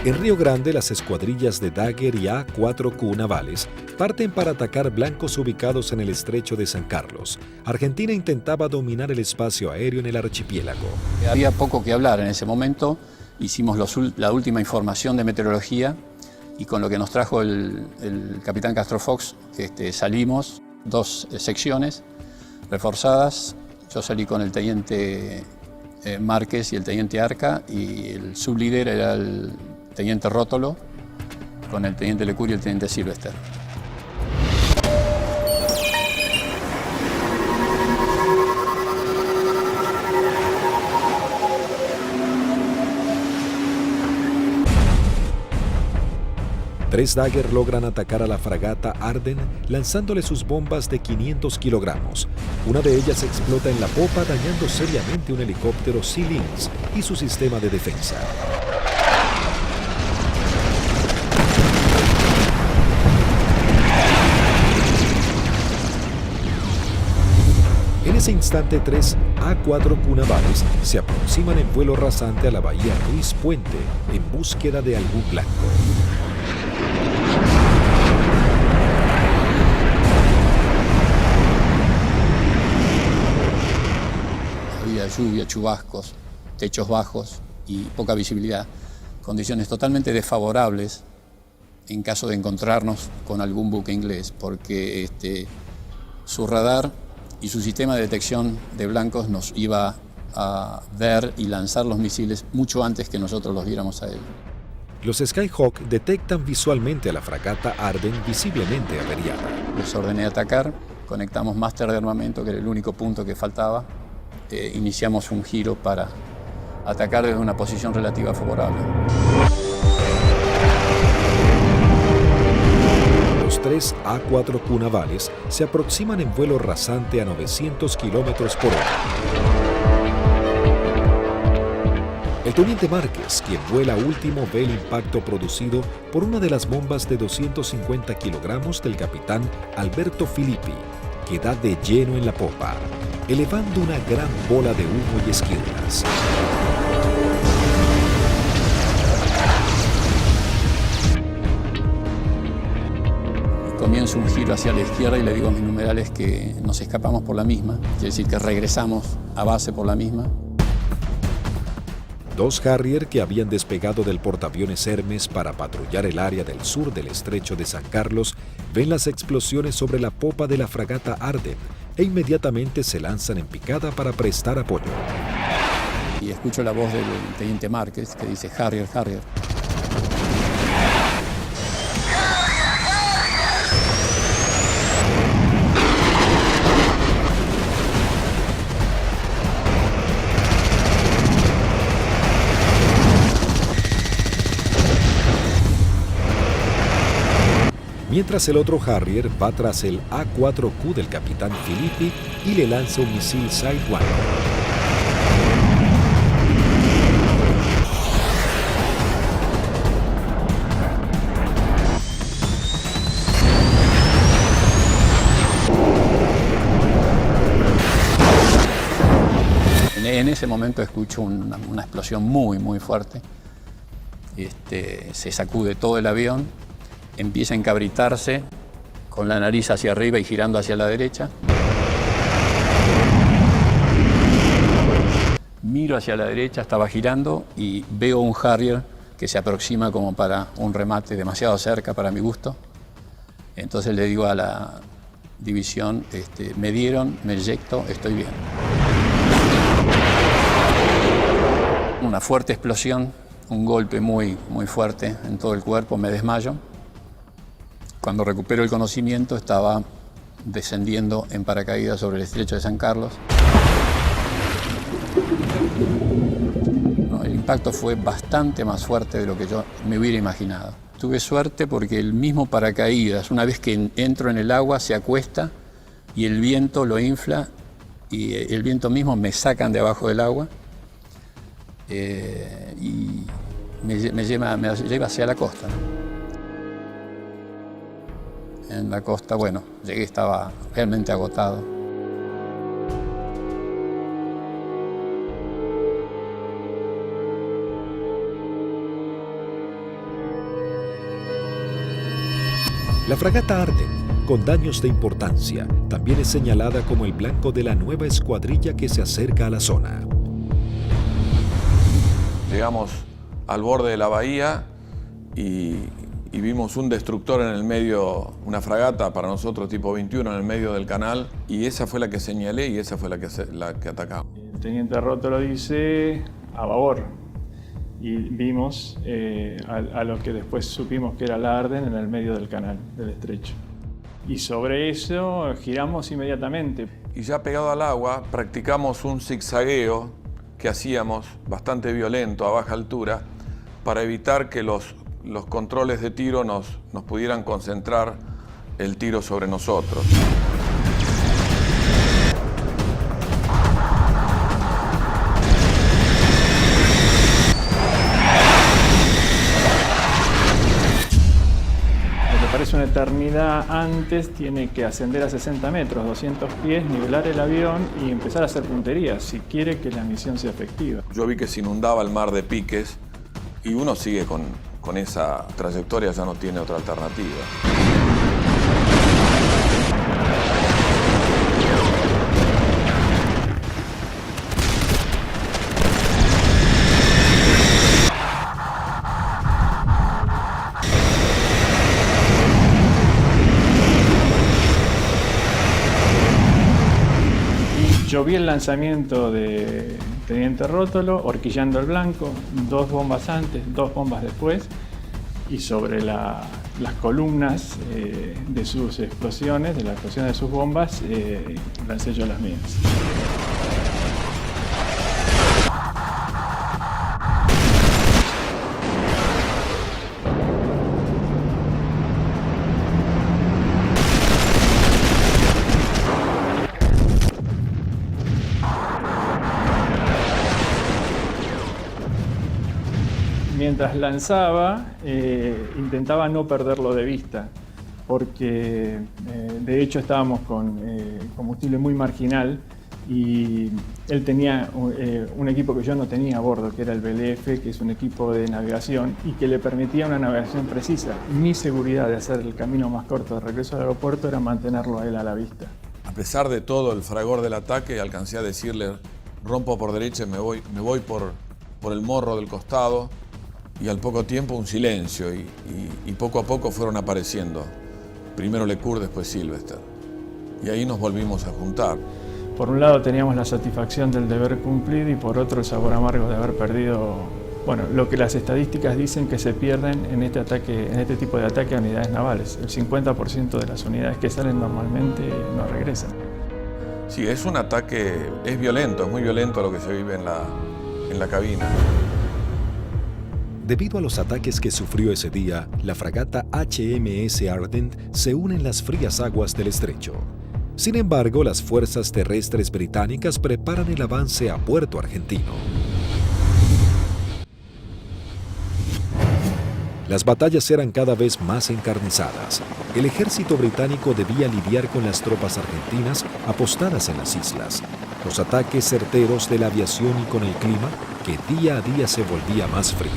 Speaker 1: En Río Grande, las escuadrillas de Dagger y A-4Q navales parten para atacar blancos ubicados en el estrecho de San Carlos. Argentina intentaba dominar el espacio aéreo en el archipiélago.
Speaker 5: Había poco que hablar en ese momento. Hicimos la última información de meteorología y con lo que nos trajo el capitán Castro Fox, salimos 2 secciones reforzadas. Yo salí con el teniente Márquez y el teniente Arca y el sublíder era el teniente Rótolo con el teniente Lecuri y el teniente Silvester.
Speaker 1: Tres Dagger logran atacar a la fragata Arden lanzándole sus bombas de 500 kilogramos. Una de ellas explota en la popa dañando seriamente un helicóptero Sea Lynx y su sistema de defensa. En ese instante, 3 A-4Q navales se aproximan en vuelo rasante a la bahía Ruiz Puente en búsqueda de algún blanco.
Speaker 5: Había lluvia, chubascos, techos bajos y poca visibilidad. Condiciones totalmente desfavorables en caso de encontrarnos con algún buque inglés, porque su radar y su sistema de detección de blancos nos iba a ver y lanzar los misiles mucho antes que nosotros los viéramos a él.
Speaker 1: Los Skyhawk detectan visualmente a la fragata Arden visiblemente averiada.
Speaker 5: Les ordené atacar, conectamos máster de armamento, que era el único punto que faltaba. Iniciamos un giro para atacar desde una posición relativa favorable.
Speaker 1: Los 3 A-4Q navales se aproximan en vuelo rasante a 900 kilómetros por hora. El teniente Márquez, quien vuela último, ve el impacto producido por una de las bombas de 250 kilogramos del capitán Alberto Filippi, que da de lleno en la popa, elevando una gran bola de humo y esquirlas.
Speaker 5: comienzo un giro hacia la izquierda y le digo a mis numerales que nos escapamos por la misma, quiere decir que regresamos a base por la misma.
Speaker 1: 2 Harrier que habían despegado del portaaviones Hermes para patrullar el área del sur del estrecho de San Carlos ven las explosiones sobre la popa de la fragata Arden e inmediatamente se lanzan en picada para prestar apoyo.
Speaker 5: Y escucho la voz del teniente Márquez que dice Harrier, Harrier.
Speaker 1: Mientras el otro Harrier va tras el A4Q del capitán Filippi y le lanza un misil Sidewinder.
Speaker 5: En ese momento escucho una explosión muy fuerte. Se sacude todo el avión, empieza a encabritarse con la nariz hacia arriba y girando hacia la derecha. Miro hacia la derecha, estaba girando y veo un Harrier que se aproxima como para un remate demasiado cerca para mi gusto. Entonces le digo a la división, me dieron, me eyecto, estoy bien. Una fuerte explosión, un golpe muy fuerte en todo el cuerpo, me desmayo. Cuando recupero el conocimiento estaba descendiendo en paracaídas sobre el estrecho de San Carlos. El impacto fue bastante más fuerte de lo que yo me hubiera imaginado. Tuve suerte porque el mismo paracaídas, una vez que entro en el agua, se acuesta y el viento lo infla y el viento mismo me sacan de abajo del agua y me lleva hacia la costa. En la costa, bueno, llegué, estaba realmente agotado.
Speaker 1: La fragata Arden, con daños de importancia, también es señalada como el blanco de la nueva escuadrilla que se acerca a la zona.
Speaker 12: Llegamos al borde de la bahía y vimos un destructor en el medio, una fragata para nosotros tipo 21 en el medio del canal, y esa fue la que señalé y esa fue la que atacamos.
Speaker 13: El teniente Rótolo dice a babor y vimos a lo que después supimos que era la Arden en el medio del canal, del estrecho. Y sobre eso giramos inmediatamente.
Speaker 12: Y ya pegado al agua practicamos un zigzagueo que hacíamos bastante violento a baja altura para evitar que los controles de tiro nos pudieran concentrar el tiro sobre nosotros.
Speaker 13: Lo que parece una eternidad antes tiene que ascender a 60 metros, 200 pies, nivelar el avión y empezar a hacer puntería si quiere que la misión sea efectiva.
Speaker 12: Yo vi que se inundaba el mar de piques y uno sigue con esa trayectoria, ya no tiene otra alternativa.
Speaker 13: Yo vi el lanzamiento de Teniente Rótolo, horquillando el blanco, 2 bombas antes, 2 bombas después, y sobre las columnas de sus explosiones, de la explosión de sus bombas, lancé yo las mías. Mientras lanzaba, intentaba no perderlo de vista, porque de hecho estábamos con combustible muy marginal y él tenía un equipo que yo no tenía a bordo, que era el BLF, que es un equipo de navegación y que le permitía una navegación precisa. Mi seguridad de hacer el camino más corto de regreso al aeropuerto era mantenerlo a él a la vista.
Speaker 14: A pesar de todo el fragor del ataque, alcancé a decirle: rompo por derecha y me voy por el morro del costado, y al poco tiempo un silencio y poco a poco fueron apareciendo. Primero Lecour, después Sylvester. Y ahí nos volvimos a juntar.
Speaker 13: Por un lado teníamos la satisfacción del deber cumplido y por otro el sabor amargo de haber perdido, bueno, lo que las estadísticas dicen que se pierden en este tipo de ataque a unidades navales. El 50% de las unidades que salen normalmente no regresan.
Speaker 14: Sí, es un ataque, es violento, es muy violento lo que se vive en la cabina.
Speaker 1: Debido a los ataques que sufrió ese día, la fragata HMS Ardent se une en las frías aguas del estrecho. Sin embargo, las fuerzas terrestres británicas preparan el avance a Puerto Argentino. Las batallas eran cada vez más encarnizadas. El ejército británico debía lidiar con las tropas argentinas apostadas en las islas, los ataques certeros de la aviación y con el clima que día a día se volvía más frío.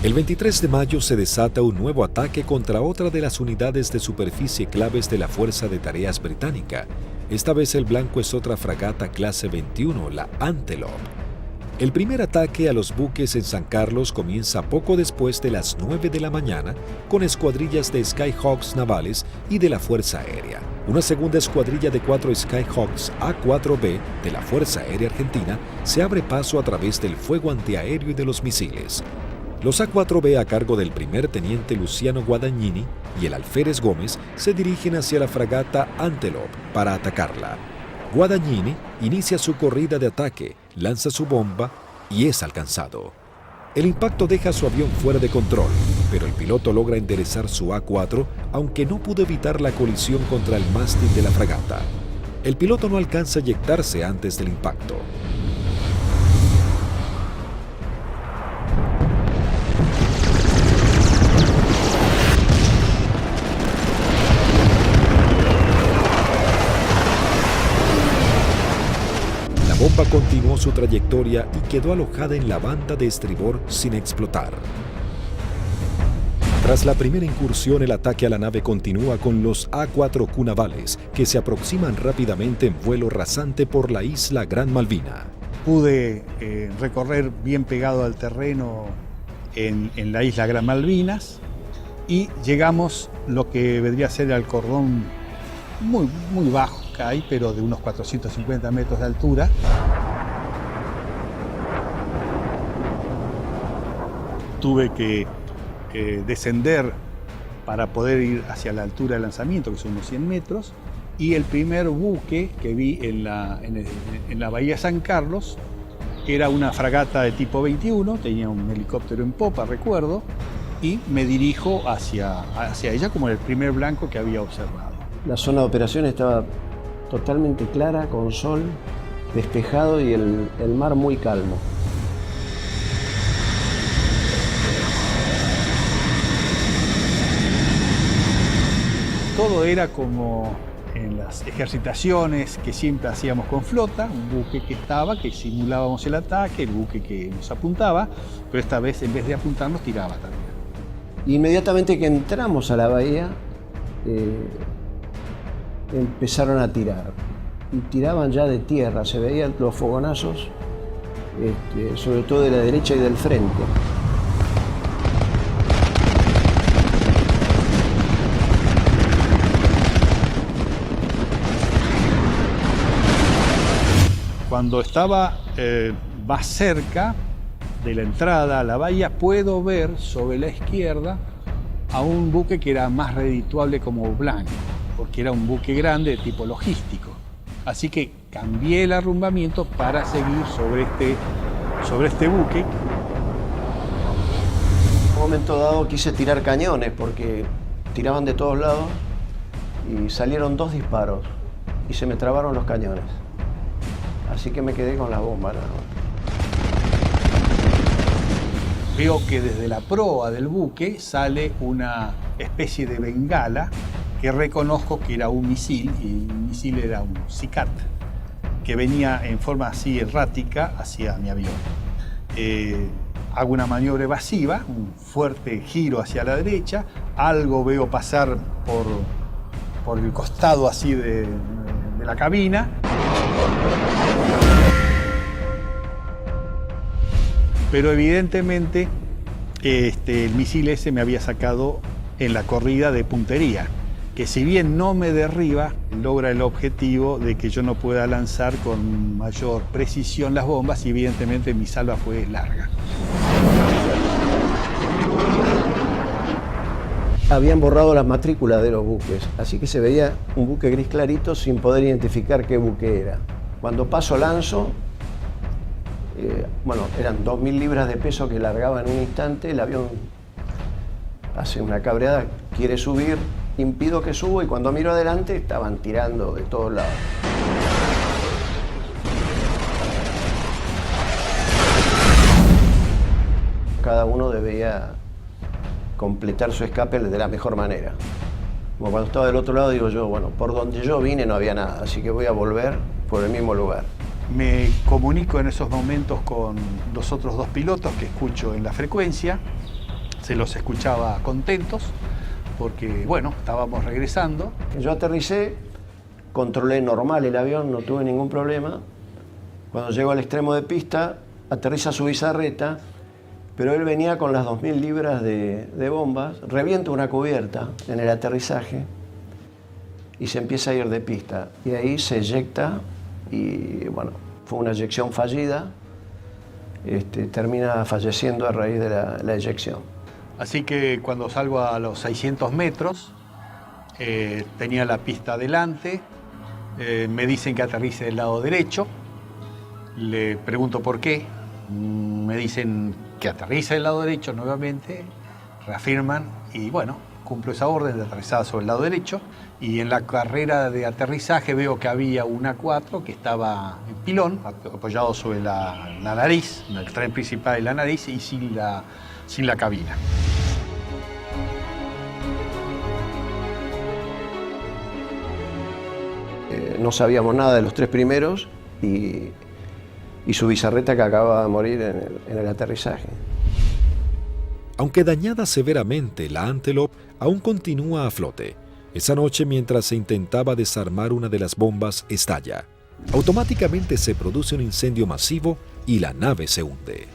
Speaker 1: El 23 de mayo se desata un nuevo ataque contra otra de las unidades de superficie claves de la Fuerza de Tareas Británica. Esta vez el blanco es otra fragata clase 21, la Antelope. El primer ataque a los buques en San Carlos comienza poco después de las 9 de la mañana con escuadrillas de Skyhawks navales y de la Fuerza Aérea. Una segunda escuadrilla de 4 Skyhawks A4B de la Fuerza Aérea Argentina se abre paso a través del fuego antiaéreo y de los misiles. Los A4B a cargo del primer teniente Luciano Guadagnini y el alférez Gómez se dirigen hacia la fragata Antelope para atacarla. Guadagnini inicia su corrida de ataque, lanza su bomba y es alcanzado. El impacto deja su avión fuera de control, pero el piloto logra enderezar su A4, aunque no pudo evitar la colisión contra el mástil de la fragata. El piloto no alcanza a eyectarse antes del impacto. La bomba continuó su trayectoria y quedó alojada en la banda de estribor sin explotar. Tras la primera incursión, el ataque a la nave continúa con los A4Q navales, que se aproximan rápidamente en vuelo rasante por la isla Gran Malvina.
Speaker 5: Pude recorrer bien pegado al terreno en la isla Gran Malvinas y llegamos lo que vendría a ser al cordón muy bajo que hay, pero de unos 450 metros de altura. Tuve que descender para poder ir hacia la altura de lanzamiento, que son unos 100 metros, y el primer buque que vi en la bahía San Carlos era una fragata de tipo 21, tenía un helicóptero en popa, recuerdo, y me dirijo hacia ella como el primer blanco que había observado.
Speaker 15: La zona de operación estaba totalmente clara, con sol, despejado y el mar muy calmo.
Speaker 5: Todo era como en las ejercitaciones que siempre hacíamos con flota, un buque que simulábamos el ataque, el buque que nos apuntaba, pero esta vez en vez de apuntarnos tiraba también.
Speaker 15: Inmediatamente que entramos a la bahía, empezaron a tirar. Y tiraban ya de tierra, se veían los fogonazos, sobre todo de la derecha y del frente.
Speaker 5: Cuando estaba más cerca de la entrada a la bahía, puedo ver sobre la izquierda a un buque que era más redituable como blanco, porque era un buque grande de tipo logístico. Así que cambié el arrumbamiento para seguir sobre este buque.
Speaker 15: En un momento dado quise tirar cañones porque tiraban de todos lados y salieron 2 disparos y se me trabaron los cañones. Así que me quedé con la bomba.
Speaker 5: Veo que desde la proa del buque sale una especie de bengala que reconozco que era un misil, y el misil era un SICAT. que venía en forma así errática hacia mi avión. Hago una maniobra evasiva, un fuerte giro hacia la derecha, algo veo pasar por el costado así de la cabina. Pero evidentemente el misil ese me había sacado en la corrida de puntería, que si bien no me derriba, logra el objetivo de que yo no pueda lanzar con mayor precisión las bombas y evidentemente mi salva fue larga.
Speaker 15: Habían borrado las matrículas de los buques, así que se veía un buque gris clarito sin poder identificar qué buque era. Cuando paso lanzo, eran 2.000 libras de peso que largaba en un instante, el avión hace una cabreada, quiere subir, impido que subo y cuando miro adelante estaban tirando de todos lados. Cada uno debía completar su escape de la mejor manera. Como cuando estaba del otro lado digo yo, bueno, por donde yo vine no había nada, así que voy a volver por el mismo lugar.
Speaker 5: Me comunico en esos momentos con los otros dos pilotos que escucho en la frecuencia. Se los escuchaba contentos porque, bueno, estábamos regresando.
Speaker 15: Yo aterricé, controlé normal el avión, no tuve ningún problema. Cuando llego al extremo de pista, aterriza su bizarreta, pero él venía con las 2.000 libras de bombas, revienta una cubierta en el aterrizaje y se empieza a ir de pista. Y ahí se eyecta y, bueno, fue una eyección fallida. Termina falleciendo a raíz de la eyección.
Speaker 5: Así que cuando salgo a los 600 metros, tenía la pista adelante, me dicen que aterrice del lado derecho, le pregunto por qué, me dicen que aterrice del lado derecho nuevamente, reafirman y bueno, cumplo esa orden de aterrizada sobre el lado derecho y en la carrera de aterrizaje veo que había un A4 que estaba en pilón, apoyado sobre la nariz, en el tren principal de la nariz y sin la cabina.
Speaker 15: No sabíamos nada de los tres primeros y su bizarreta que acaba de morir en el aterrizaje.
Speaker 1: Aunque dañada severamente, la Antelope aún continúa a flote. Esa noche, mientras se intentaba desarmar una de las bombas, estalla. Automáticamente se produce un incendio masivo y la nave se hunde.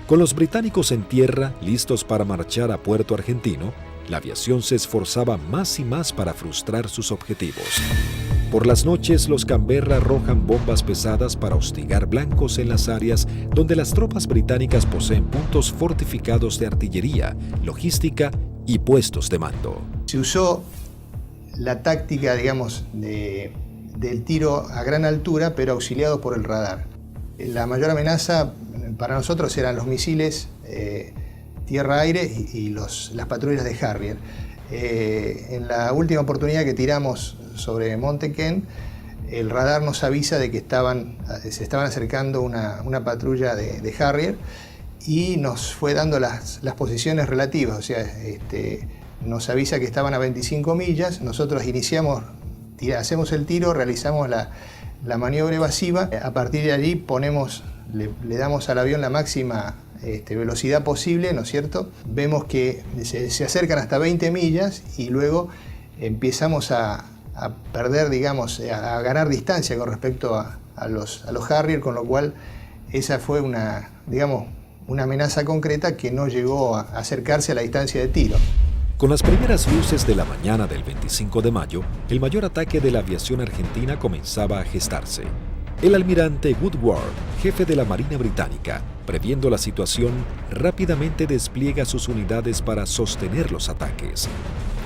Speaker 1: Con los británicos en tierra, listos para marchar a Puerto Argentino, la aviación se esforzaba más y más para frustrar sus objetivos. Por las noches, los Canberra arrojan bombas pesadas para hostigar blancos en las áreas donde las tropas británicas poseen puntos fortificados de artillería, logística y puestos de mando.
Speaker 4: Se usó la táctica, digamos, del tiro a gran altura, pero auxiliado por el radar. La mayor amenaza para nosotros eran los misiles tierra-aire y las patrullas de Harrier. En la última oportunidad que tiramos sobre Monte Kent, el radar nos avisa de que se estaban acercando una patrulla de Harrier y nos fue dando las posiciones relativas, o sea, nos avisa que estaban a 25 millas, nosotros hacemos el tiro, realizamos la maniobra evasiva, a partir de allí le damos al avión la máxima velocidad posible, ¿no es cierto? Vemos que se acercan hasta 20 millas y luego empezamos a perder, digamos, a ganar distancia con respecto a los Harrier, con lo cual esa fue una amenaza concreta que no llegó a acercarse a la distancia de tiro.
Speaker 1: Con las primeras luces de la mañana del 25 de mayo, el mayor ataque de la aviación argentina comenzaba a gestarse. El almirante Woodward, jefe de la Marina Británica, previendo la situación, rápidamente despliega sus unidades para sostener los ataques.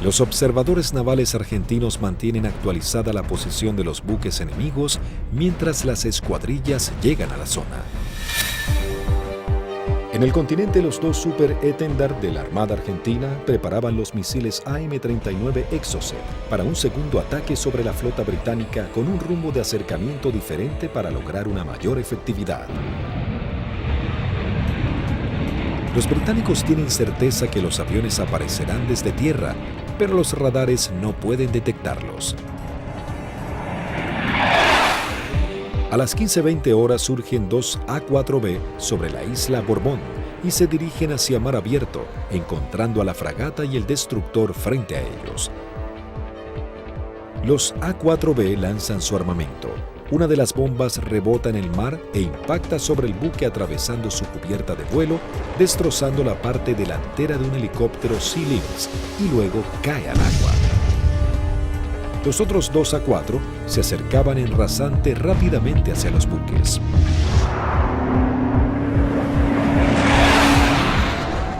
Speaker 1: Los observadores navales argentinos mantienen actualizada la posición de los buques enemigos mientras las escuadrillas llegan a la zona. En el continente, los dos Super Étendard de la Armada Argentina preparaban los misiles AM-39 Exocet para un segundo ataque sobre la flota británica con un rumbo de acercamiento diferente para lograr una mayor efectividad. Los británicos tienen certeza que los aviones aparecerán desde tierra, pero los radares no pueden detectarlos. A las 15:20 horas surgen dos A-4B sobre la isla Borbón y se dirigen hacia mar abierto, encontrando a la fragata y el destructor frente a ellos. Los A-4B lanzan su armamento. Una de las bombas rebota en el mar e impacta sobre el buque atravesando su cubierta de vuelo, destrozando la parte delantera de un helicóptero Sea Lynx y luego cae al agua. Los otros dos A-4 se acercaban en rasante rápidamente hacia los buques.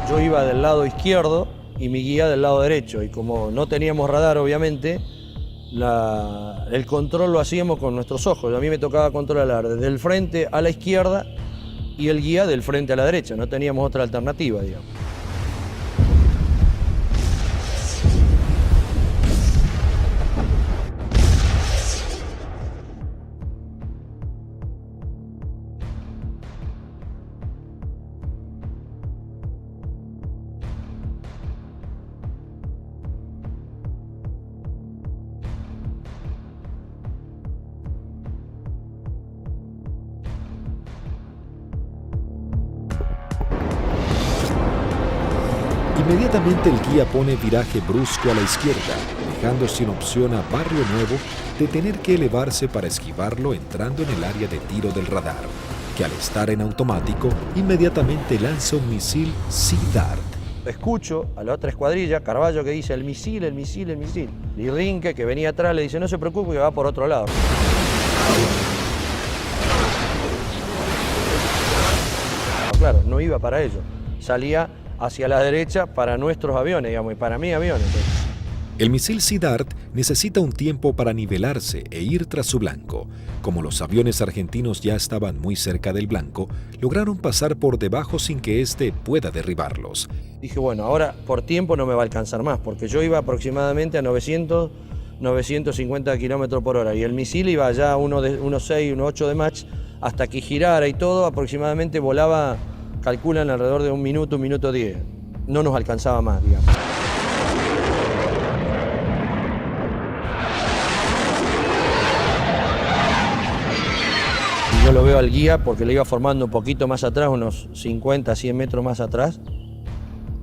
Speaker 6: Yo iba del lado izquierdo y mi guía del lado derecho, y como no teníamos radar, obviamente, el control lo hacíamos con nuestros ojos. A mí me tocaba controlar desde el frente a la izquierda y el guía del frente a la derecha. No teníamos otra alternativa, digamos.
Speaker 1: Inmediatamente el guía pone viraje brusco a la izquierda, dejando sin opción a Barrio Nuevo de tener que elevarse para esquivarlo entrando en el área de tiro del radar, que al estar en automático, inmediatamente lanza un misil Sea Dart.
Speaker 6: Escucho a la otra escuadrilla, Carballo, que dice el misil, el misil, el misil. Y Rinque, que venía atrás, le dice no se preocupe que va por otro lado. Claro, no iba para ello. Salía hacia la derecha para nuestros aviones, digamos, y para mis aviones.
Speaker 1: El misil Sea Dart necesita un tiempo para nivelarse e ir tras su blanco. Como los aviones argentinos ya estaban muy cerca del blanco, lograron pasar por debajo sin que éste pueda derribarlos.
Speaker 6: Dije, bueno, ahora por tiempo no me va a alcanzar más, porque yo iba aproximadamente a 950 kilómetros por hora y el misil iba ya a 1.6, 1.8 de Mach, hasta que girara y todo, aproximadamente volaba, calculan alrededor de 1 minuto, 1 minuto 10. No nos alcanzaba más, digamos. Yo lo veo al guía porque le iba formando un poquito más atrás, unos 50, 100 metros más atrás,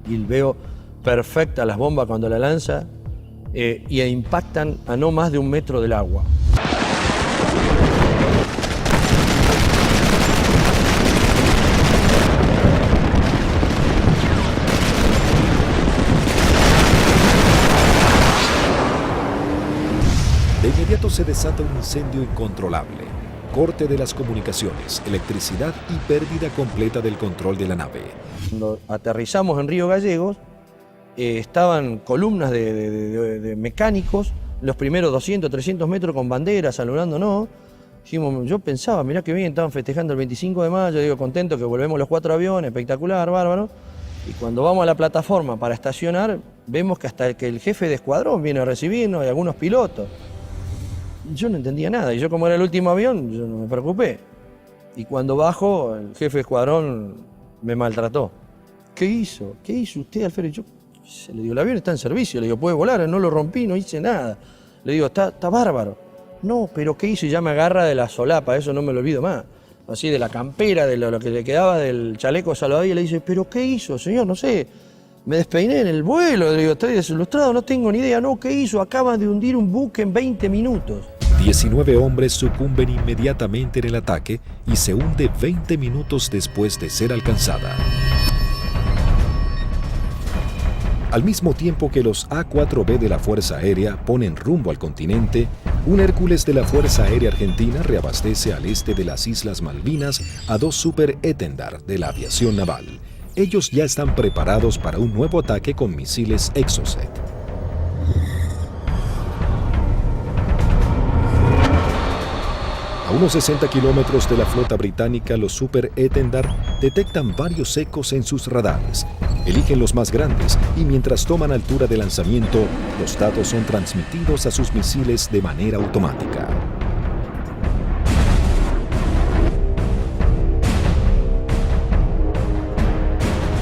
Speaker 6: y veo perfecta las bombas cuando la lanza y impactan a no más de 1 metro del agua.
Speaker 1: De inmediato se desata un incendio incontrolable. Corte de las comunicaciones, electricidad y pérdida completa del control de la nave.
Speaker 6: Cuando aterrizamos en Río Gallegos, estaban columnas de mecánicos, los primeros 200, 300 metros con banderas, saludándonos. Dijimos, yo pensaba, mirá que bien, estaban festejando el 25 de mayo, digo, contento que volvemos los 4 aviones, espectacular, bárbaro. Y cuando vamos a la plataforma para estacionar, vemos que hasta que el jefe de escuadrón viene a recibirnos y algunos pilotos. Yo no entendía nada, y yo como era el último avión, yo no me preocupé. Y cuando bajo, el jefe de escuadrón me maltrató. ¿Qué hizo? ¿Qué hizo usted, Alfredo? Yo le digo, el avión está en servicio, le digo, puede volar, no lo rompí, no hice nada. Le digo, está bárbaro. No, pero ¿qué hizo? Y ya me agarra de la solapa, eso no me lo olvido más. Así de la campera, de lo que le quedaba del chaleco salvavidas, y le dice, ¿pero qué hizo, señor? No sé. Me despeiné en el vuelo, le digo, estoy desilustrado, no tengo ni idea. No, ¿qué hizo? Acaban de hundir un buque en 20 minutos.
Speaker 1: 19 hombres sucumben inmediatamente en el ataque y se hunde 20 minutos después de ser alcanzada. Al mismo tiempo que los A-4B de la Fuerza Aérea ponen rumbo al continente, un Hércules de la Fuerza Aérea Argentina reabastece al este de las Islas Malvinas a 2 Super Étendard de la aviación naval. Ellos ya están preparados para un nuevo ataque con misiles Exocet. A unos 60 kilómetros de la flota británica, los Super Étendard detectan varios ecos en sus radares. Eligen los más grandes y mientras toman altura de lanzamiento, los datos son transmitidos a sus misiles de manera automática.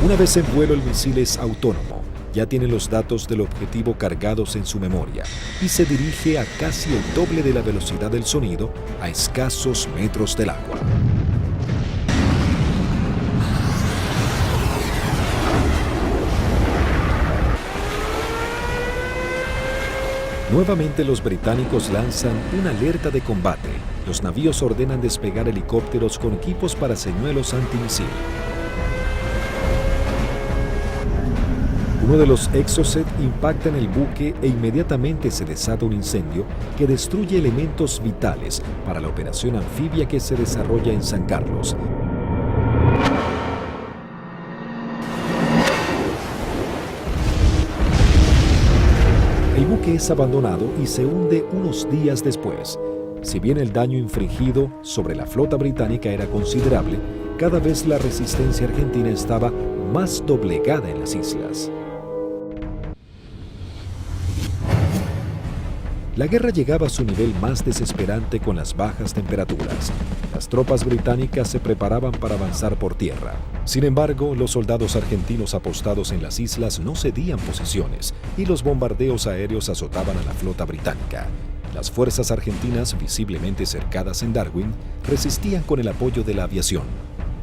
Speaker 1: Una vez en vuelo, el misil es autónomo y ya tiene los datos del objetivo cargados en su memoria y se dirige a casi el doble de la velocidad del sonido a escasos metros del agua. Nuevamente los británicos lanzan una alerta de combate. Los navíos ordenan despegar helicópteros con equipos para señuelos antimisil. Uno de los Exocet impacta en el buque e inmediatamente se desata un incendio que destruye elementos vitales para la operación anfibia que se desarrolla en San Carlos. El buque es abandonado y se hunde unos días después. Si bien el daño infligido sobre la flota británica era considerable, cada vez la resistencia argentina estaba más doblegada en las islas. La guerra llegaba a su nivel más desesperante con las bajas temperaturas. Las tropas británicas se preparaban para avanzar por tierra. Sin embargo, los soldados argentinos apostados en las islas no cedían posiciones y los bombardeos aéreos azotaban a la flota británica. Las fuerzas argentinas, visiblemente cercadas en Darwin, resistían con el apoyo de la aviación.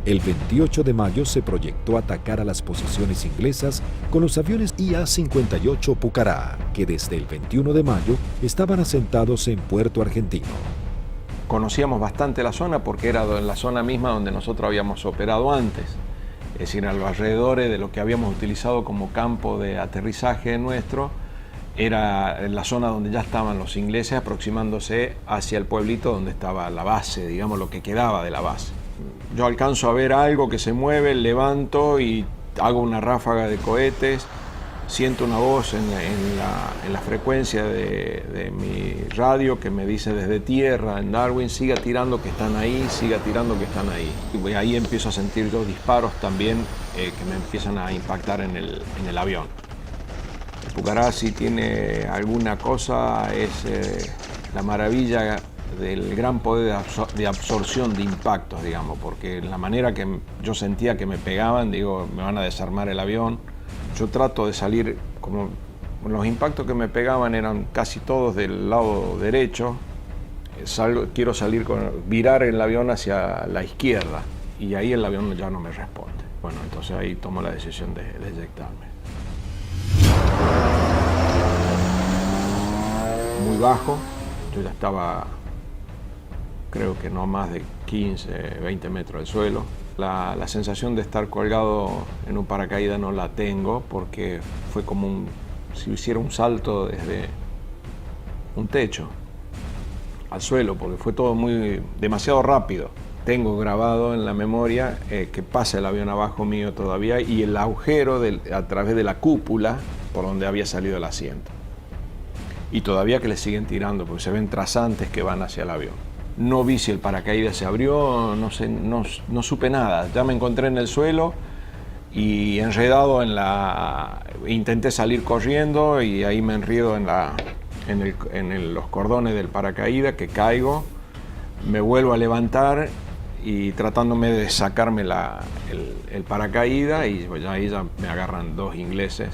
Speaker 1: El 28 de mayo se proyectó atacar a las posiciones inglesas con los aviones IA-58 Pucará, que desde el 21 de mayo estaban asentados en Puerto Argentino.
Speaker 12: Conocíamos bastante la zona porque era la zona misma donde nosotros habíamos operado antes, es decir, a los alrededores de lo que habíamos utilizado como campo de aterrizaje nuestro, era la zona donde ya estaban los ingleses aproximándose hacia el pueblito donde estaba la base, digamos lo que quedaba de la base. Yo alcanzo a ver algo que se mueve, levanto y hago una ráfaga de cohetes, siento una voz en la frecuencia de mi radio que me dice desde tierra en Darwin, siga tirando que están ahí, siga tirando que están ahí. Y ahí empiezo a sentir dos disparos también que me empiezan a impactar en el avión. El Pucará, si tiene alguna cosa, es la maravilla del gran poder de absorción de impactos, digamos, porque la manera que yo sentía que me pegaban, digo, me van a desarmar el avión. Yo trato de salir, como los impactos que me pegaban eran casi todos del lado derecho, quiero virar el avión hacia la izquierda y ahí el avión ya no me responde. Bueno, entonces ahí tomo la decisión de eyectarme. Muy bajo, yo ya estaba, creo que no más de 15, 20 metros del suelo. La sensación de estar colgado en un paracaídas no la tengo porque fue como si hiciera un salto desde un techo al suelo, porque fue todo demasiado rápido. Tengo grabado en la memoria que pasa el avión abajo mío todavía y el agujero a través de la cúpula por donde había salido el asiento. Y todavía que le siguen tirando porque se ven trazantes que van hacia el avión. No vi si el paracaídas se abrió, no sé, no supe nada. Ya me encontré en el suelo y enredado intenté salir corriendo y ahí me enredo en los cordones del paracaídas, que caigo, me vuelvo a levantar y tratándome de sacarme el paracaídas y ahí ya me agarran dos ingleses,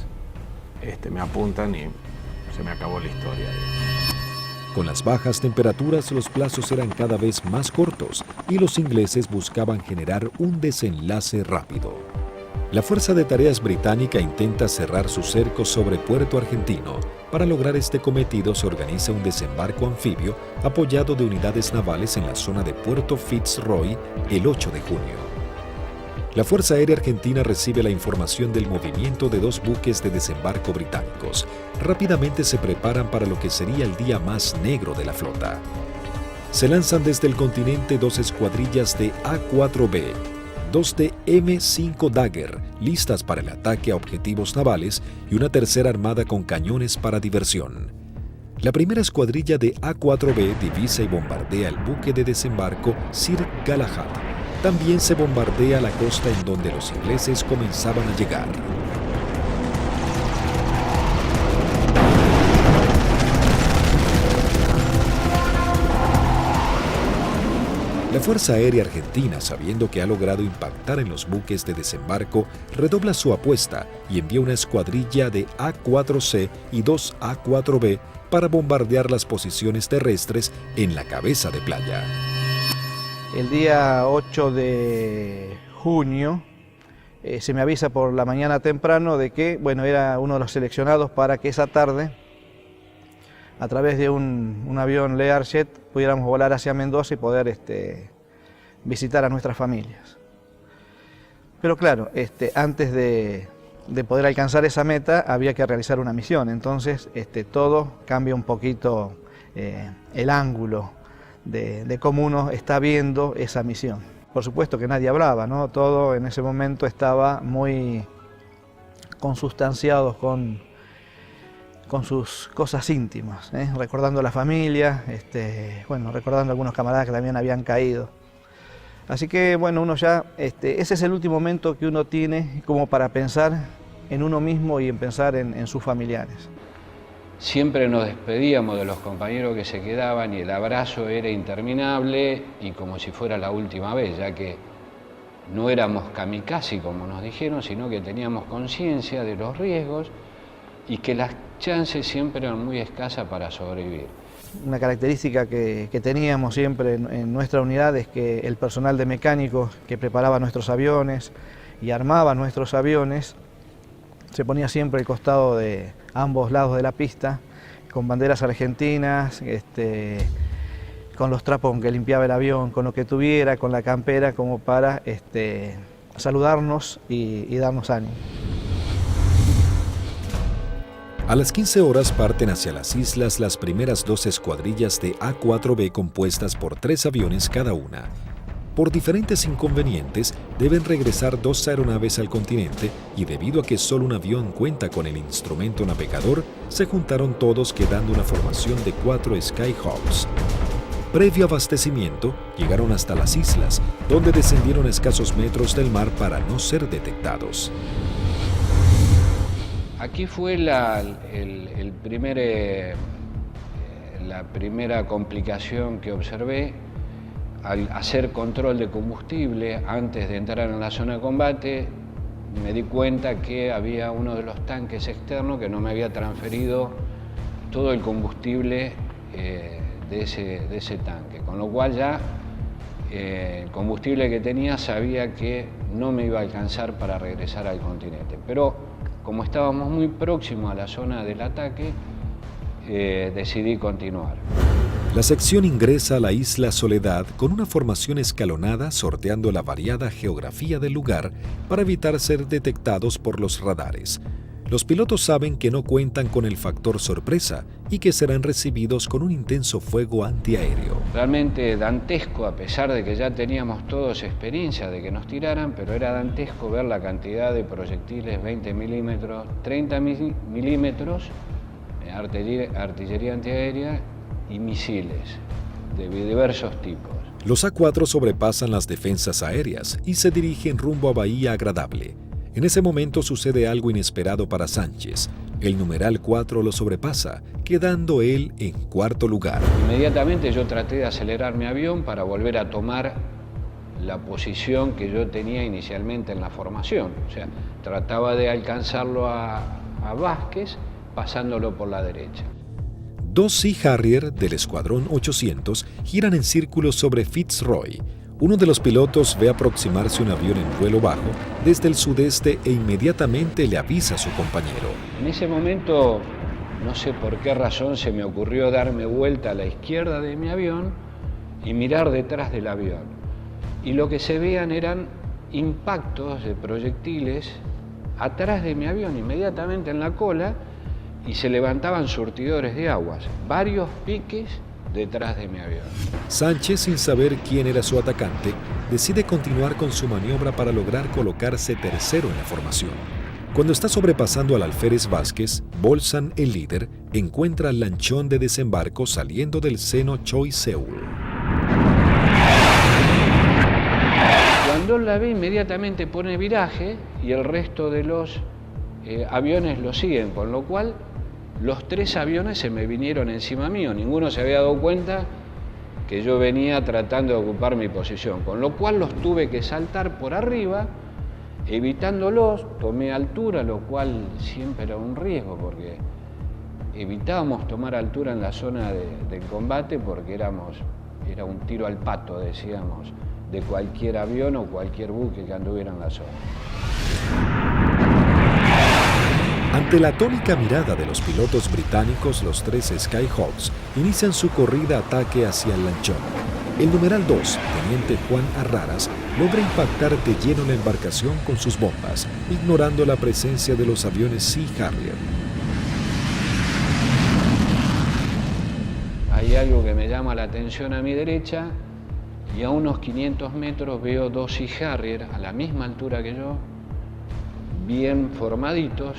Speaker 12: me apuntan y se me acabó la historia.
Speaker 1: Con las bajas temperaturas, los plazos eran cada vez más cortos y los ingleses buscaban generar un desenlace rápido. La Fuerza de Tareas Británica intenta cerrar su cerco sobre Puerto Argentino. Para lograr este cometido se organiza un desembarco anfibio apoyado de unidades navales en la zona de Puerto Fitzroy el 8 de junio. La Fuerza Aérea Argentina recibe la información del movimiento de dos buques de desembarco británicos. Rápidamente se preparan para lo que sería el día más negro de la flota. Se lanzan desde el continente dos escuadrillas de A-4B, dos de M5 Dagger, listas para el ataque a objetivos navales, y una tercera armada con cañones para diversión. La primera escuadrilla de A-4B divisa y bombardea el buque de desembarco Sir Galahad. También se bombardea la costa en donde los ingleses comenzaban a llegar. La Fuerza Aérea Argentina, sabiendo que ha logrado impactar en los buques de desembarco, redobla su apuesta y envía una escuadrilla de A-4C y 2 A-4B para bombardear las posiciones terrestres en la cabeza de playa.
Speaker 9: El día 8 de junio se me avisa por la mañana temprano de que, bueno, era uno de los seleccionados para que esa tarde, a través de un avión Learjet, pudiéramos volar hacia Mendoza y poder visitar a nuestras familias. Pero claro, antes de poder alcanzar esa meta había que realizar una misión, entonces todo cambia un poquito el ángulo de cómo uno está viendo esa misión. Por supuesto que nadie hablaba, ¿no? Todo en ese momento estaba muy consustanciado con sus cosas íntimas, recordando a la familia, bueno, recordando a algunos camaradas que también habían caído. Así que bueno, uno ya, ese es el último momento que uno tiene como para pensar en uno mismo y en pensar en sus familiares.
Speaker 16: Siempre nos despedíamos de los compañeros que se quedaban y el abrazo era interminable y como si fuera la última vez, ya que no éramos kamikaze como nos dijeron, sino que teníamos conciencia de los riesgos y que las chances siempre eran muy escasas para sobrevivir.
Speaker 9: Una característica que teníamos siempre en nuestra unidad es que el personal de mecánicos que preparaba nuestros aviones y armaba nuestros aviones se ponía siempre al costado de ambos lados de la pista, con banderas argentinas, con los trapos con que limpiaba el avión, con lo que tuviera, con la campera, como para saludarnos y darnos ánimo.
Speaker 1: A las 15 horas parten hacia las islas las primeras 2 escuadrillas de A-4B compuestas por 3 aviones cada una. Por diferentes inconvenientes, deben regresar 2 aeronaves al continente y debido a que solo un avión cuenta con el instrumento navegador, se juntaron todos quedando una formación de 4 Skyhawks. Previo abastecimiento, llegaron hasta las islas, donde descendieron a escasos metros del mar para no ser detectados.
Speaker 16: Aquí fue la primera complicación que observé. Al hacer control de combustible antes de entrar en la zona de combate, me di cuenta que había uno de los tanques externos que no me había transferido todo el combustible de ese tanque, con lo cual ya el combustible que tenía sabía que no me iba a alcanzar para regresar al continente. Pero como estábamos muy próximos a la zona del ataque, decidí continuar.
Speaker 1: La sección ingresa a la isla Soledad con una formación escalonada sorteando la variada geografía del lugar para evitar ser detectados por los radares. Los pilotos saben que no cuentan con el factor sorpresa y que serán recibidos con un intenso fuego antiaéreo.
Speaker 16: Realmente dantesco, a pesar de que ya teníamos todos experiencia de que nos tiraran, pero era dantesco ver la cantidad de proyectiles 20 milímetros, 30 milímetros, artillería antiaérea y misiles de diversos tipos.
Speaker 1: Los A4 sobrepasan las defensas aéreas y se dirigen rumbo a Bahía Agradable. En ese momento sucede algo inesperado para Sánchez. El numeral 4 lo sobrepasa, quedando él en 4º lugar.
Speaker 16: Inmediatamente yo traté de acelerar mi avión para volver a tomar la posición que yo tenía inicialmente en la formación. O sea, trataba de alcanzarlo a Vázquez pasándolo por la derecha.
Speaker 1: 2 Sea Harrier del Escuadrón 800 giran en círculo sobre Fitzroy. Uno de los pilotos ve aproximarse un avión en vuelo bajo desde el sudeste e inmediatamente le avisa a su compañero.
Speaker 16: En ese momento, no sé por qué razón, se me ocurrió darme vuelta a la izquierda de mi avión y mirar detrás del avión. Y lo que se veían eran impactos de proyectiles atrás de mi avión, inmediatamente en la cola, y se levantaban surtidores de aguas, varios piques detrás de mi avión.
Speaker 1: Sánchez, sin saber quién era su atacante, decide continuar con su maniobra para lograr colocarse tercero en la formación. Cuando está sobrepasando al alférez Vázquez, Bolsan, el líder, encuentra al lanchón de desembarco saliendo del seno Choi Seul.
Speaker 16: Cuando la ve, inmediatamente pone viraje y el resto de los aviones lo siguen, con lo cual los 3 aviones se me vinieron encima mío. Ninguno se había dado cuenta que yo venía tratando de ocupar mi posición, con lo cual los tuve que saltar por arriba, evitándolos, tomé altura, lo cual siempre era un riesgo, porque evitábamos tomar altura en la zona del combate porque era un tiro al pato, decíamos, de cualquier avión o cualquier buque que anduviera en la zona.
Speaker 1: Ante la atónica mirada de los pilotos británicos, los 3 Skyhawks inician su corrida ataque hacia el lanchón. El numeral 2, teniente Juan Arraras, logra impactar de lleno la embarcación con sus bombas, ignorando la presencia de los aviones Sea Harrier.
Speaker 16: Hay algo que me llama la atención a mi derecha y a unos 500 metros veo 2 Sea Harrier a la misma altura que yo, bien formaditos,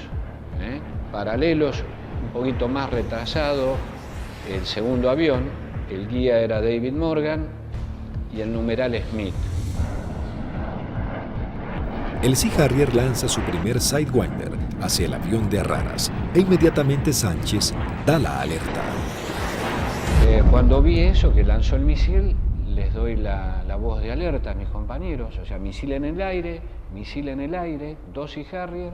Speaker 16: paralelos, un poquito más retrasado el segundo avión, el guía era David Morgan y el numeral Smith.
Speaker 1: El Sea Harrier lanza su primer Sidewinder hacia el avión de Arraras e inmediatamente Sánchez da la alerta.
Speaker 16: Cuando vi eso, que lanzó el misil, les doy la voz de alerta a mis compañeros, o sea, misil en el aire, 2 Sea Harrier.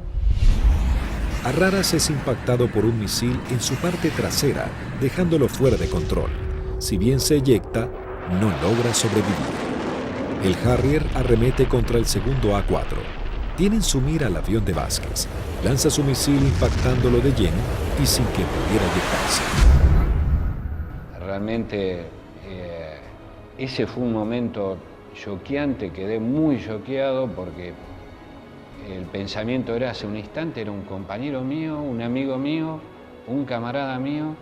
Speaker 1: Arraras es impactado por un misil en su parte trasera, dejándolo fuera de control. Si bien se eyecta, no logra sobrevivir. El Harrier arremete contra el segundo A4. Tiene en su mira al avión de Vázquez. Lanza su misil impactándolo de lleno y sin que pudiera eyectarse.
Speaker 16: Realmente ese fue un momento choqueante, quedé muy choqueado porque el pensamiento era hace un instante, era un compañero mío, un amigo mío, un camarada mío,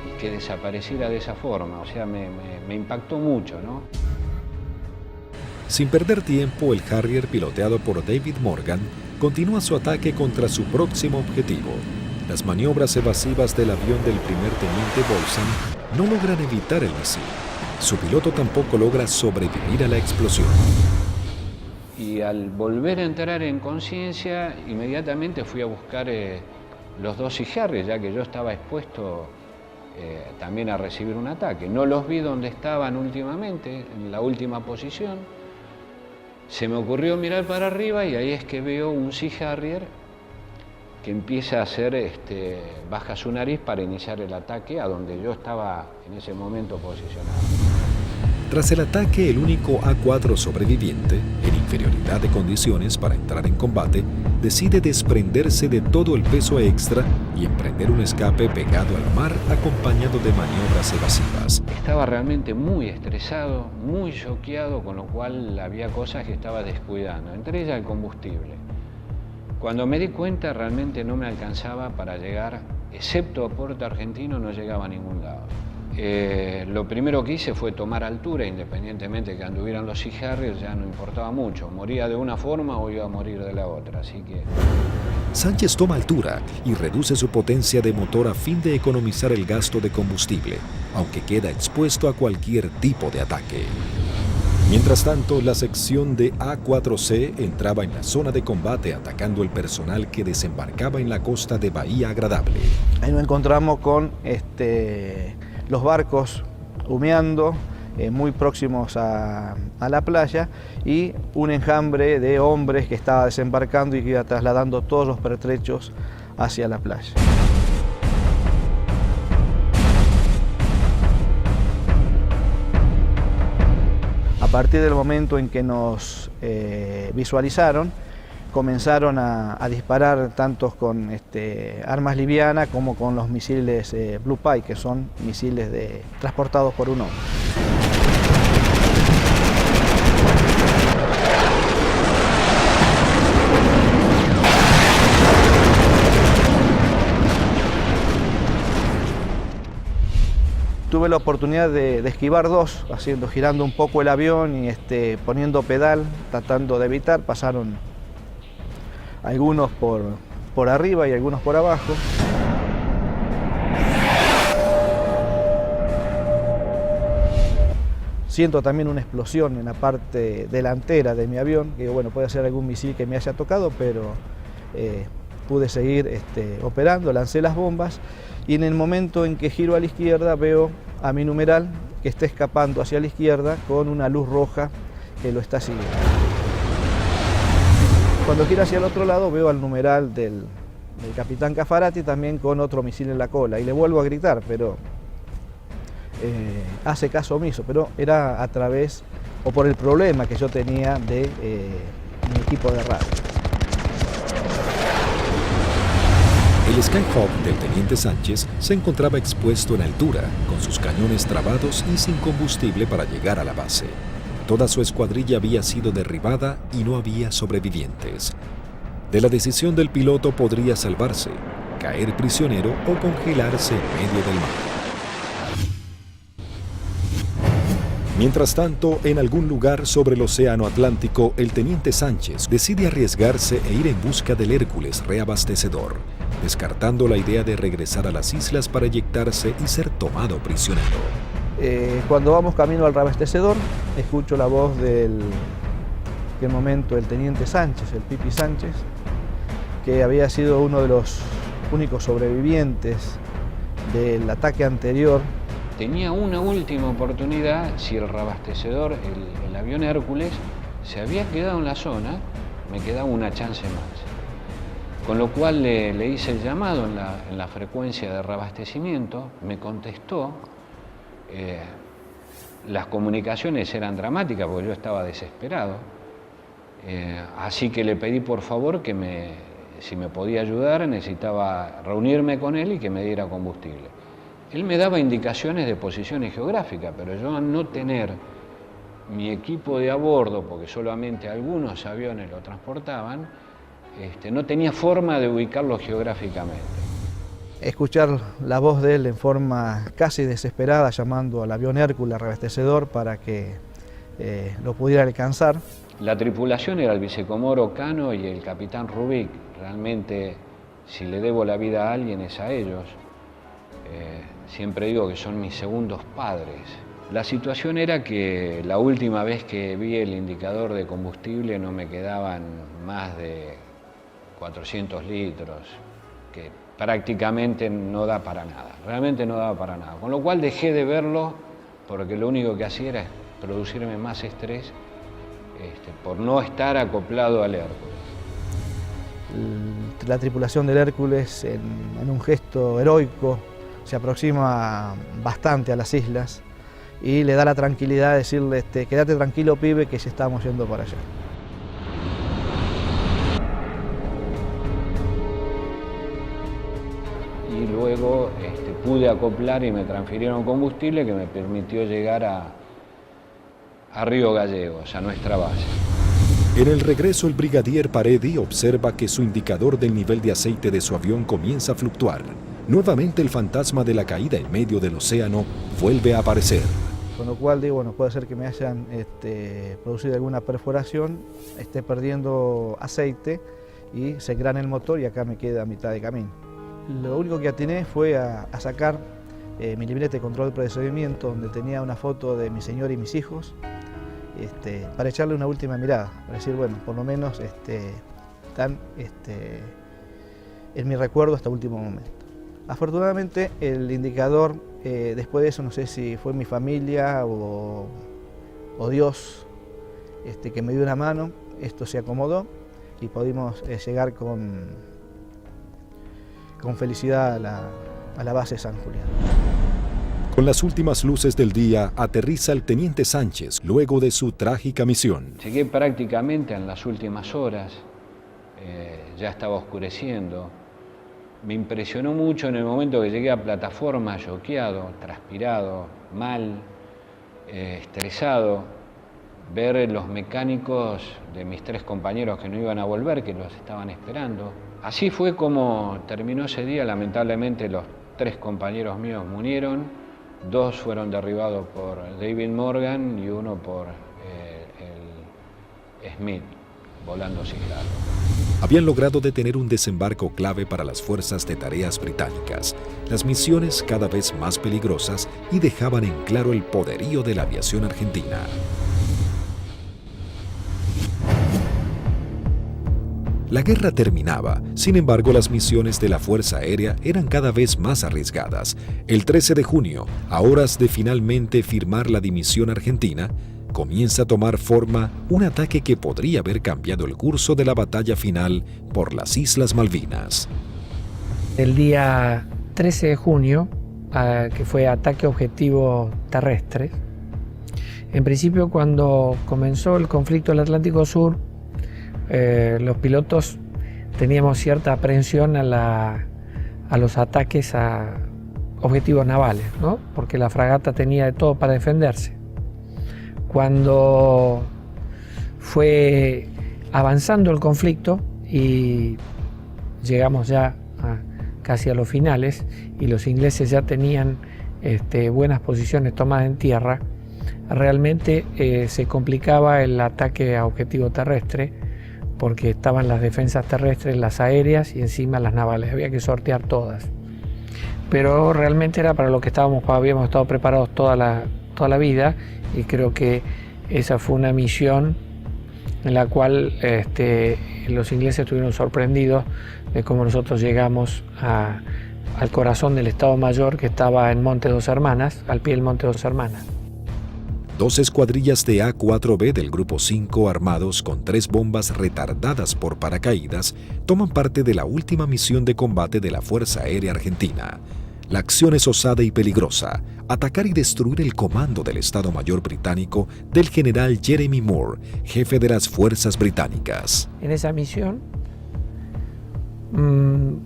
Speaker 16: y que desapareciera de esa forma, o sea, me impactó mucho, ¿no?
Speaker 1: Sin perder tiempo, el Harrier, piloteado por David Morgan, continúa su ataque contra su próximo objetivo. Las maniobras evasivas del avión del primer teniente Bolson no logran evitar el misil. Su piloto tampoco logra sobrevivir a la explosión.
Speaker 16: Y al volver a entrar en conciencia, inmediatamente fui a buscar los 2 Sea Harrier, ya que yo estaba expuesto también a recibir un ataque. No los vi donde estaban últimamente, en la última posición. Se me ocurrió mirar para arriba y ahí es que veo un Sea Harrier que empieza a hacer, baja su nariz para iniciar el ataque a donde yo estaba en ese momento posicionado.
Speaker 1: Tras el ataque, el único A4 sobreviviente, en inferioridad de condiciones para entrar en combate, decide desprenderse de todo el peso extra y emprender un escape pegado al mar acompañado de maniobras evasivas.
Speaker 16: Estaba realmente muy estresado, muy choqueado, con lo cual había cosas que estaba descuidando, entre ellas el combustible. Cuando me di cuenta, realmente no me alcanzaba para llegar, excepto a Puerto Argentino, no llegaba a ningún lado. Lo primero que hice fue tomar altura, independientemente que anduvieran los Sea Harrier, ya no importaba mucho. Moría de una forma o iba a morir de la otra, así que...
Speaker 1: Sánchez toma altura y reduce su potencia de motor a fin de economizar el gasto de combustible, aunque queda expuesto a cualquier tipo de ataque. Mientras tanto, la sección de A4C entraba en la zona de combate atacando el personal que desembarcaba en la costa de Bahía Agradable.
Speaker 9: Ahí nos encontramos con los barcos humeando, muy próximos a la playa, y un enjambre de hombres que estaba desembarcando y que iba trasladando todos los pertrechos hacia la playa. A partir del momento en que nos visualizaron, comenzaron a disparar tanto con armas livianas como con los misiles Blue Pie, que son misiles transportados por un hombre. Tuve la oportunidad de esquivar 2, girando un poco el avión y poniendo pedal, tratando de evitar. Pasaron algunos por arriba y algunos por abajo. Siento también una explosión en la parte delantera de mi avión, que bueno, puede ser algún misil que me haya tocado, pero pude seguir operando, lancé las bombas y en el momento en que giro a la izquierda veo a mi numeral que está escapando hacia la izquierda con una luz roja que lo está siguiendo. Cuando gira hacia el otro lado veo al numeral del capitán Caffarati también con otro misil en la cola y le vuelvo a gritar, pero hace caso omiso, pero era a través o por el problema que yo tenía de mi equipo de radio.
Speaker 1: El Skyhawk del teniente Sánchez se encontraba expuesto en altura, con sus cañones trabados y sin combustible para llegar a la base. Toda su escuadrilla había sido derribada y no había sobrevivientes. De la decisión del piloto podría salvarse, caer prisionero o congelarse en medio del mar. Mientras tanto, en algún lugar sobre el océano Atlántico, el teniente Sánchez decide arriesgarse e ir en busca del Hércules reabastecedor, descartando la idea de regresar a las islas para eyectarse y ser tomado prisionero.
Speaker 9: Cuando vamos camino al reabastecedor, escucho la voz del momento el teniente Sánchez, el Pipi Sánchez, que había sido uno de los únicos sobrevivientes del ataque anterior.
Speaker 16: Tenía una última oportunidad, si el reabastecedor, el avión Hércules, se había quedado en la zona, me quedaba una chance más. Con lo cual le hice el llamado en la frecuencia de reabastecimiento, me contestó. Las comunicaciones eran dramáticas porque yo estaba desesperado, así que le pedí por favor que si me podía ayudar, necesitaba reunirme con él y que me diera combustible. Él me daba indicaciones de posiciones geográficas, pero yo al no tener mi equipo de a bordo, porque solamente algunos aviones lo transportaban, no tenía forma de ubicarlo geográficamente.
Speaker 9: Escuchar la voz de él en forma casi desesperada, llamando al avión Hércules reabastecedor para que lo pudiera alcanzar.
Speaker 16: La tripulación era el vicecomoro Cano y el capitán Rubik. Realmente, si le debo la vida a alguien es a ellos. Siempre digo que son mis segundos padres. La situación era que la última vez que vi el indicador de combustible no me quedaban más de 400 litros, que prácticamente no da para nada, realmente no daba para nada. Con lo cual dejé de verlo porque lo único que hacía era producirme más estrés por no estar acoplado al Hércules.
Speaker 9: La tripulación del Hércules, en un gesto heroico, se aproxima bastante a las islas y le da la tranquilidad de decirle, quédate tranquilo, pibe, que ya estamos yendo para allá.
Speaker 16: Y luego pude acoplar y me transfirieron combustible que me permitió llegar a Río Gallegos, a nuestra base.
Speaker 1: En el regreso, el brigadier Paredi observa que su indicador del nivel de aceite de su avión comienza a fluctuar. Nuevamente el fantasma de la caída en medio del océano vuelve a aparecer.
Speaker 9: Con lo cual digo, bueno, puede ser que me hayan producido alguna perforación, esté perdiendo aceite y se engrane el motor y acá me queda a mitad de camino. Lo único que atiné fue a sacar mi libreta de control de procedimiento, donde tenía una foto de mi señor y mis hijos, para echarle una última mirada, para decir, bueno, por lo menos están en mi recuerdo hasta último momento. Afortunadamente el indicador, después de eso, no sé si fue mi familia o Dios que me dio una mano, esto se acomodó y pudimos llegar con felicidad a la base San Julián.
Speaker 1: Con las últimas luces del día, aterriza el teniente Sánchez luego de su trágica misión.
Speaker 16: Llegué prácticamente en las últimas horas, ya estaba oscureciendo. Me impresionó mucho en el momento que llegué a plataforma, choqueado, transpirado, mal, estresado, ver los mecánicos de mis 3 compañeros que no iban a volver, que los estaban esperando. Así fue como terminó ese día. Lamentablemente los 3 compañeros míos murieron, 2 fueron derribados por David Morgan y 1 por el Smith, volando sin largo.
Speaker 1: Habían logrado detener un desembarco clave para las fuerzas de tareas británicas, las misiones cada vez más peligrosas y dejaban en claro el poderío de la aviación argentina. La guerra terminaba, sin embargo las misiones de la Fuerza Aérea eran cada vez más arriesgadas. El 13 de junio, a horas de finalmente firmar la dimisión argentina, comienza a tomar forma un ataque que podría haber cambiado el curso de la batalla final por las Islas Malvinas.
Speaker 2: El día 13 de junio, que fue ataque objetivo terrestre, en principio cuando comenzó el conflicto del Atlántico Sur, los pilotos teníamos cierta aprehensión a los ataques a objetivos navales, ¿no? Porque la fragata tenía de todo para defenderse. Cuando fue avanzando el conflicto y llegamos ya casi a los finales y los ingleses ya tenían buenas posiciones tomadas en tierra, realmente se complicaba el ataque a objetivo terrestre porque estaban las defensas terrestres, las aéreas y encima las navales, había que sortear todas. Pero realmente era para lo que habíamos estado preparados toda la vida, y creo que esa fue una misión en la cual los ingleses estuvieron sorprendidos de cómo nosotros llegamos al corazón del Estado Mayor, que estaba en Monte Dos Hermanas, al pie del Monte Dos Hermanas.
Speaker 1: 2 escuadrillas de A4B del Grupo 5 armados con 3 bombas retardadas por paracaídas toman parte de la última misión de combate de la Fuerza Aérea Argentina. La acción es osada y peligrosa: atacar y destruir el comando del Estado Mayor británico del general Jeremy Moore, jefe de las fuerzas británicas.
Speaker 2: En esa misión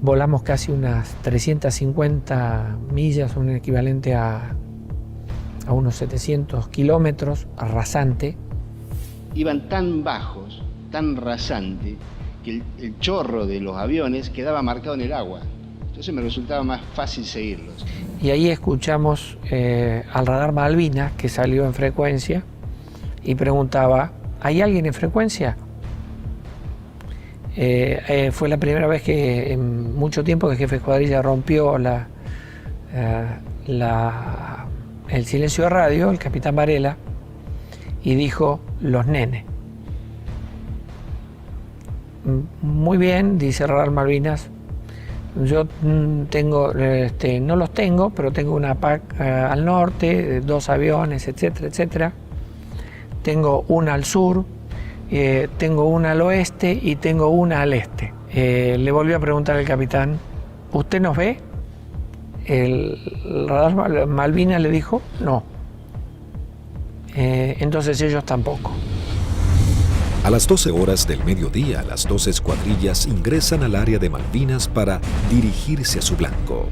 Speaker 2: volamos casi unas 350 millas, un equivalente a unos 700 kilómetros, rasante.
Speaker 17: Iban tan bajos, tan rasante, que el chorro de los aviones quedaba marcado en el agua. Entonces me resultaba más fácil seguirlos.
Speaker 2: Y ahí escuchamos al radar Malvinas, que salió en frecuencia, y preguntaba: ¿hay alguien en frecuencia? Fue la primera vez que en mucho tiempo que el jefe de escuadrilla rompió el silencio de radio, el capitán Varela, y dijo: los nenes. Muy bien, dice radar Malvinas, yo tengo, no los tengo, pero tengo una PAC al norte, 2 aviones, etcétera, etcétera. Tengo una al sur, tengo una al oeste y tengo una al este. Le volvió a preguntar el capitán: ¿usted nos ve? El radar Malvinas le dijo: no. Entonces ellos tampoco.
Speaker 1: A las 12 horas del mediodía, las 2 escuadrillas ingresan al área de Malvinas para dirigirse a su blanco.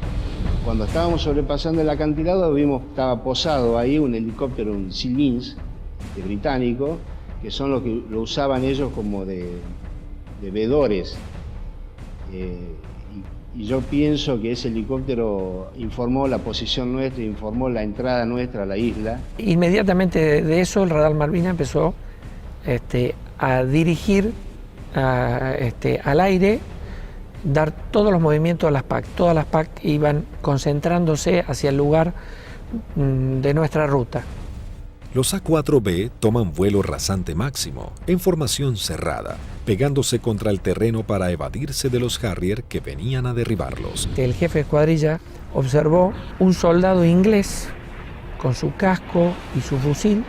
Speaker 17: Cuando estábamos sobrepasando el acantilado, vimos que estaba posado ahí un helicóptero, un Sea Lynx británico, que son los que lo usaban ellos como de vedores. Y yo pienso que ese helicóptero informó la posición nuestra, informó la entrada nuestra a la isla.
Speaker 2: Inmediatamente de eso, el radar Malvinas empezó a dirigir al aire, dar todos los movimientos a las PAC. Todas las PAC iban concentrándose hacia el lugar de nuestra ruta.
Speaker 1: Los A4B toman vuelo rasante máximo, en formación cerrada, pegándose contra el terreno para evadirse de los Harrier que venían a derribarlos.
Speaker 2: El jefe de escuadrilla observó un soldado inglés con su casco y su fusil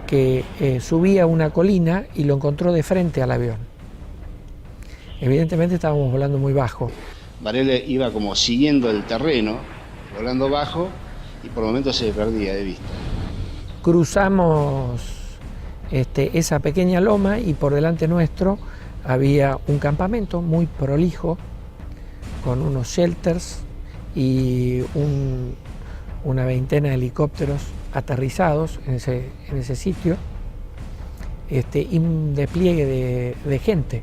Speaker 2: que subía una colina y lo encontró de frente al avión. Evidentemente estábamos volando muy bajo.
Speaker 17: Varela iba como siguiendo el terreno, volando bajo, y por momentos se perdía de vista.
Speaker 2: Cruzamos esa pequeña loma y por delante nuestro había un campamento muy prolijo con unos shelters y una veintena de helicópteros aterrizados en ese sitio, y un despliegue de gente.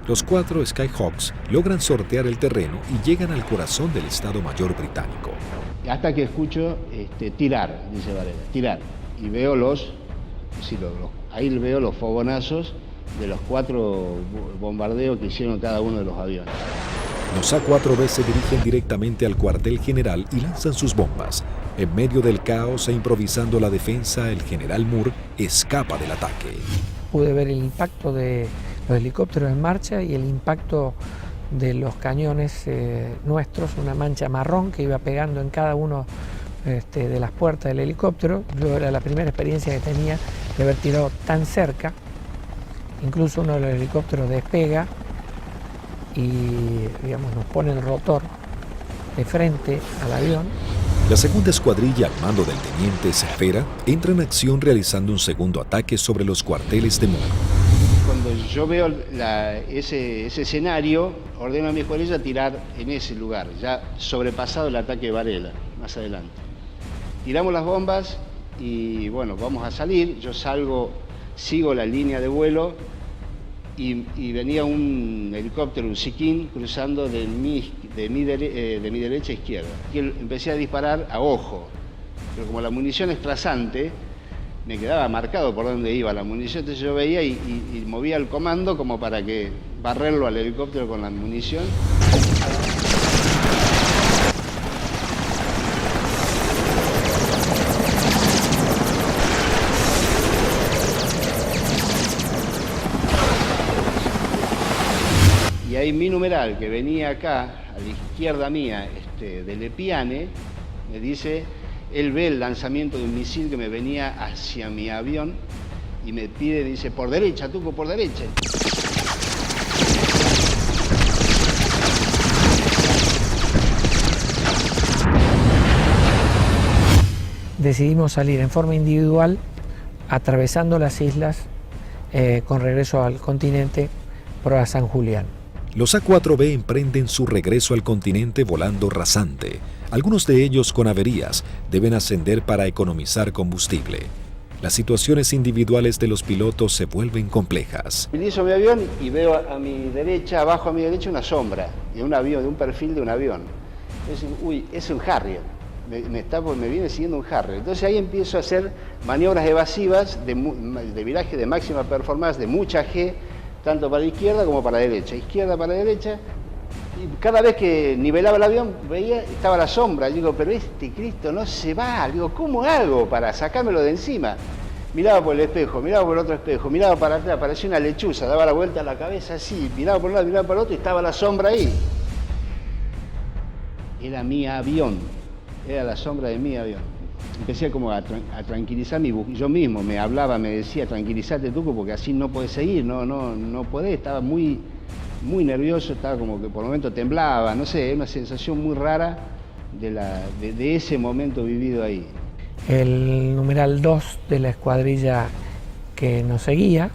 Speaker 1: Los 4 Skyhawks logran sortear el terreno y llegan al corazón del Estado Mayor británico.
Speaker 17: Hasta que escucho tirar, dice Varela, tirar. Y veo ahí veo los fogonazos de los 4 bombardeos que hicieron cada uno de los aviones.
Speaker 1: Los A4B se dirigen directamente al cuartel general y lanzan sus bombas. En medio del caos e improvisando la defensa, el general Moore escapa del ataque.
Speaker 2: Pude ver el impacto de los helicópteros en marcha y el impacto de los cañones nuestros, una mancha marrón que iba pegando en cada uno de las puertas del helicóptero. Yo era la primera experiencia que tenía de haber tirado tan cerca. Incluso uno de los helicópteros despega y, digamos, nos pone el rotor de frente al avión.
Speaker 1: La segunda escuadrilla, al mando del teniente Cepeda, entra en acción realizando un segundo ataque sobre los cuarteles de Muro.
Speaker 17: Cuando yo veo ese escenario, ordeno a mi escuadrilla tirar en ese lugar, ya sobrepasado el ataque de Varela, más adelante. Tiramos las bombas y bueno, vamos a salir. Yo salgo, sigo la línea de vuelo y venía un helicóptero, un Siquín, cruzando de mi derecha a izquierda. Y empecé a disparar a ojo, pero como la munición es trazante, me quedaba marcado por dónde iba la munición, entonces yo veía y movía el comando como para que barrerlo al helicóptero con la munición. Y ahí mi numeral, que venía acá, a la izquierda mía, de Lepiane, me dice, él ve el lanzamiento de un misil que me venía hacia mi avión y me pide, dice, por derecha, Tuco, por derecha.
Speaker 2: Decidimos salir en forma individual, atravesando las islas, con regreso al continente, por a San Julián.
Speaker 1: Los A4B emprenden su regreso al continente volando rasante. Algunos de ellos con averías deben ascender para economizar combustible. Las situaciones individuales de los pilotos se vuelven complejas.
Speaker 17: Utilizo mi avión y veo a mi derecha, abajo a mi derecha, una sombra de un avión, de un perfil de un avión. Es decir, uy, es un Harrier. Me viene siguiendo un Harrier. Entonces ahí empiezo a hacer maniobras evasivas de viraje de máxima performance, de mucha G, tanto para la izquierda como para la derecha. Izquierda para la derecha. Y cada vez que nivelaba el avión, veía, estaba la sombra. Yo digo, pero este Cristo no se va. Digo, ¿cómo hago para sacármelo de encima? Miraba por el espejo, miraba por el otro espejo, miraba para atrás, parecía una lechuza, daba la vuelta a la cabeza así, miraba por un lado, miraba para el otro y estaba la sombra ahí. Era mi avión, era la sombra de mi avión. Empecé como a tranquilizar yo mismo, me hablaba, me decía, tranquilízate Tuco, porque así no podés seguir, no podés, estaba muy nervioso, estaba como que por el momento temblaba, no sé, una sensación muy rara de ese momento vivido ahí.
Speaker 2: El numeral 2 de la escuadrilla que nos seguía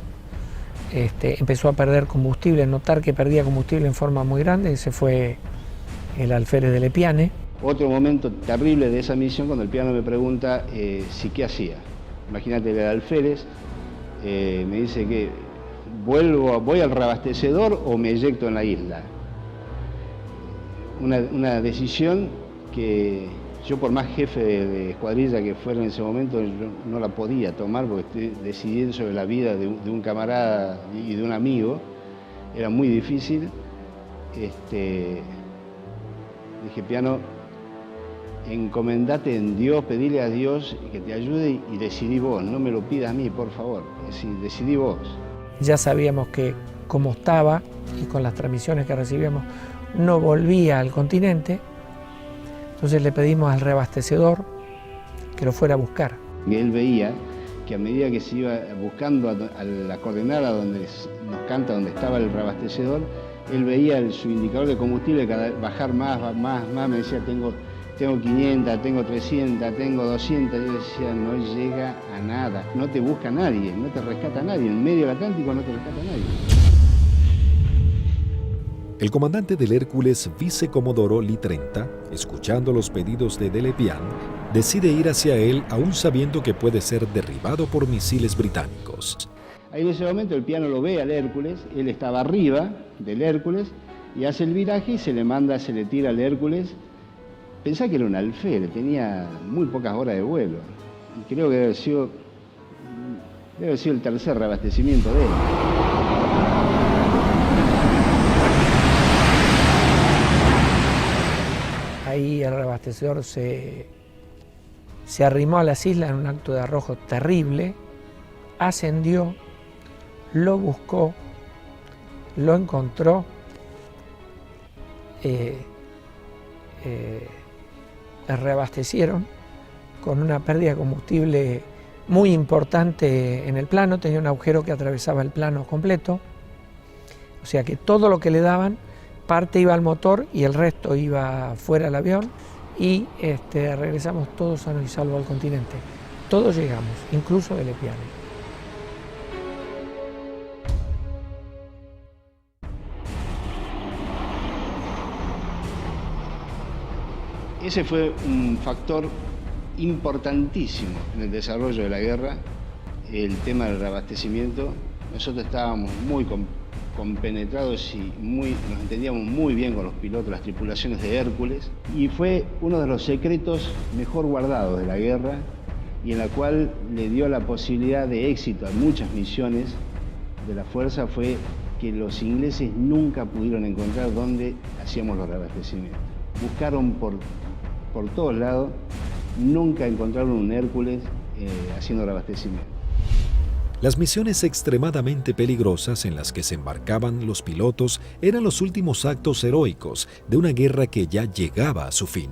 Speaker 2: empezó a perder combustible, notar que perdía combustible en forma muy grande, ese fue el alférez de Lepiane.
Speaker 17: Otro momento terrible de esa misión, cuando el piano me pregunta si qué hacía. Imagínate, el alférez me dice que voy al reabastecedor o me eyecto en la isla. Una decisión que yo, por más jefe de escuadrilla que fuera en ese momento, yo no la podía tomar porque estoy decidiendo sobre la vida de un camarada y de un amigo. Era muy difícil. Dije, piano, encomendate en Dios, pedile a Dios que te ayude y decidí vos, no me lo pidas a mí, por favor, decidí vos.
Speaker 2: Ya sabíamos que como estaba y con las transmisiones que recibíamos no volvía al continente, entonces le pedimos al reabastecedor que lo fuera a buscar.
Speaker 17: Y él veía que a medida que se iba buscando a la coordenada donde nos canta donde estaba el reabastecedor, él veía su indicador de combustible bajar más, me decía, tengo 500, tengo 300, tengo 200, yo decía, no llega a nada, no te busca nadie, no te rescata nadie, en medio del Atlántico no te rescata nadie.
Speaker 1: El comandante del Hércules, vicecomodoro Lee 30, escuchando los pedidos de Lepiane, decide ir hacia él aún sabiendo que puede ser derribado por misiles británicos.
Speaker 17: Ahí en ese momento el piano lo ve al Hércules, él estaba arriba del Hércules y hace el viraje y se le tira al Hércules. Pensá que era un alférez, tenía muy pocas horas de vuelo. Y creo que debe haber sido el tercer reabastecimiento de él.
Speaker 2: Ahí el reabastecedor se arrimó a las islas en un acto de arrojo terrible, ascendió, lo buscó, lo encontró reabastecieron con una pérdida de combustible muy importante en el plano, tenía un agujero que atravesaba el plano completo, o sea que todo lo que le daban, parte iba al motor y el resto iba fuera del avión, y regresamos todos sanos y salvos al continente. Todos llegamos, incluso de Lepiane.
Speaker 17: Ese fue un factor importantísimo en el desarrollo de la guerra, el tema del reabastecimiento. Nosotros estábamos muy compenetrados y nos entendíamos muy bien con los pilotos, las tripulaciones de Hércules, y fue uno de los secretos mejor guardados de la guerra y en la cual le dio la posibilidad de éxito a muchas misiones de la Fuerza, fue que los ingleses nunca pudieron encontrar dónde hacíamos los reabastecimientos. Buscaron por todos lados, nunca encontraron un Hércules haciendo reabastecimiento.
Speaker 1: Las misiones extremadamente peligrosas en las que se embarcaban los pilotos eran los últimos actos heroicos de una guerra que ya llegaba a su fin.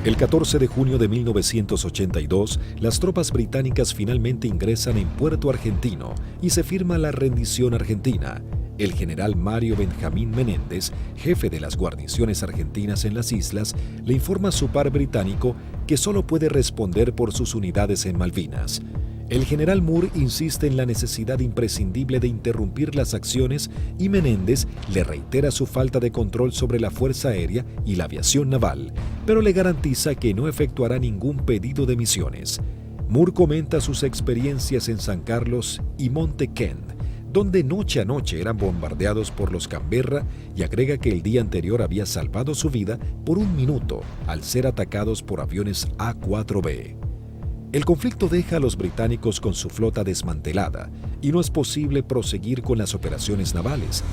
Speaker 1: El 14 de junio de 1982, las tropas británicas finalmente ingresan en Puerto Argentino y se firma la rendición argentina. El general Mario Benjamín Menéndez, jefe de las guarniciones argentinas en las islas, le informa a su par británico que solo puede responder por sus unidades en Malvinas. El general Moore insiste en la necesidad imprescindible de interrumpir las acciones y Menéndez le reitera su falta de control sobre la Fuerza Aérea y la aviación naval, pero le garantiza que no efectuará ningún pedido de misiones. Moore comenta sus experiencias en San Carlos y Monte Kent, donde noche a noche eran bombardeados por los Canberra, y agrega que el día anterior había salvado su vida por un minuto al ser atacados por aviones A-4B. El conflicto deja a los británicos con su flota desmantelada y no es posible proseguir con las operaciones navales.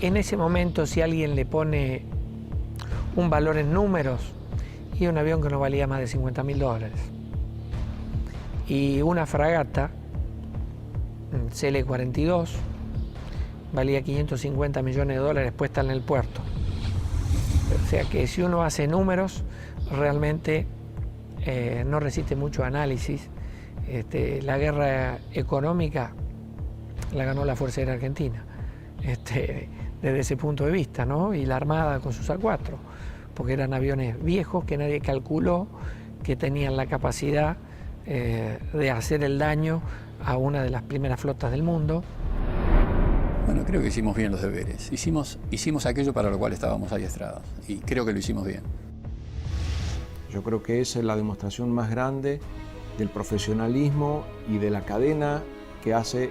Speaker 2: En ese momento, si alguien le pone un valor en números, y un avión que no valía más de $50.000, y una fragata CL-42 valía $550 millones puesta en el puerto. O sea que si uno hace números, realmente no resiste mucho análisis. La guerra económica la ganó la Fuerza Aérea Argentina, desde ese punto de vista, ¿no? Y la Armada con sus A4, porque eran aviones viejos que nadie calculó que tenían la capacidad de hacer el daño a una de las primeras flotas del mundo.
Speaker 5: Bueno, creo que hicimos bien los deberes. Hicimos aquello para lo cual estábamos adiestrados y creo que lo hicimos bien.
Speaker 12: Yo creo que esa es la demostración más grande del profesionalismo y de la cadena que hace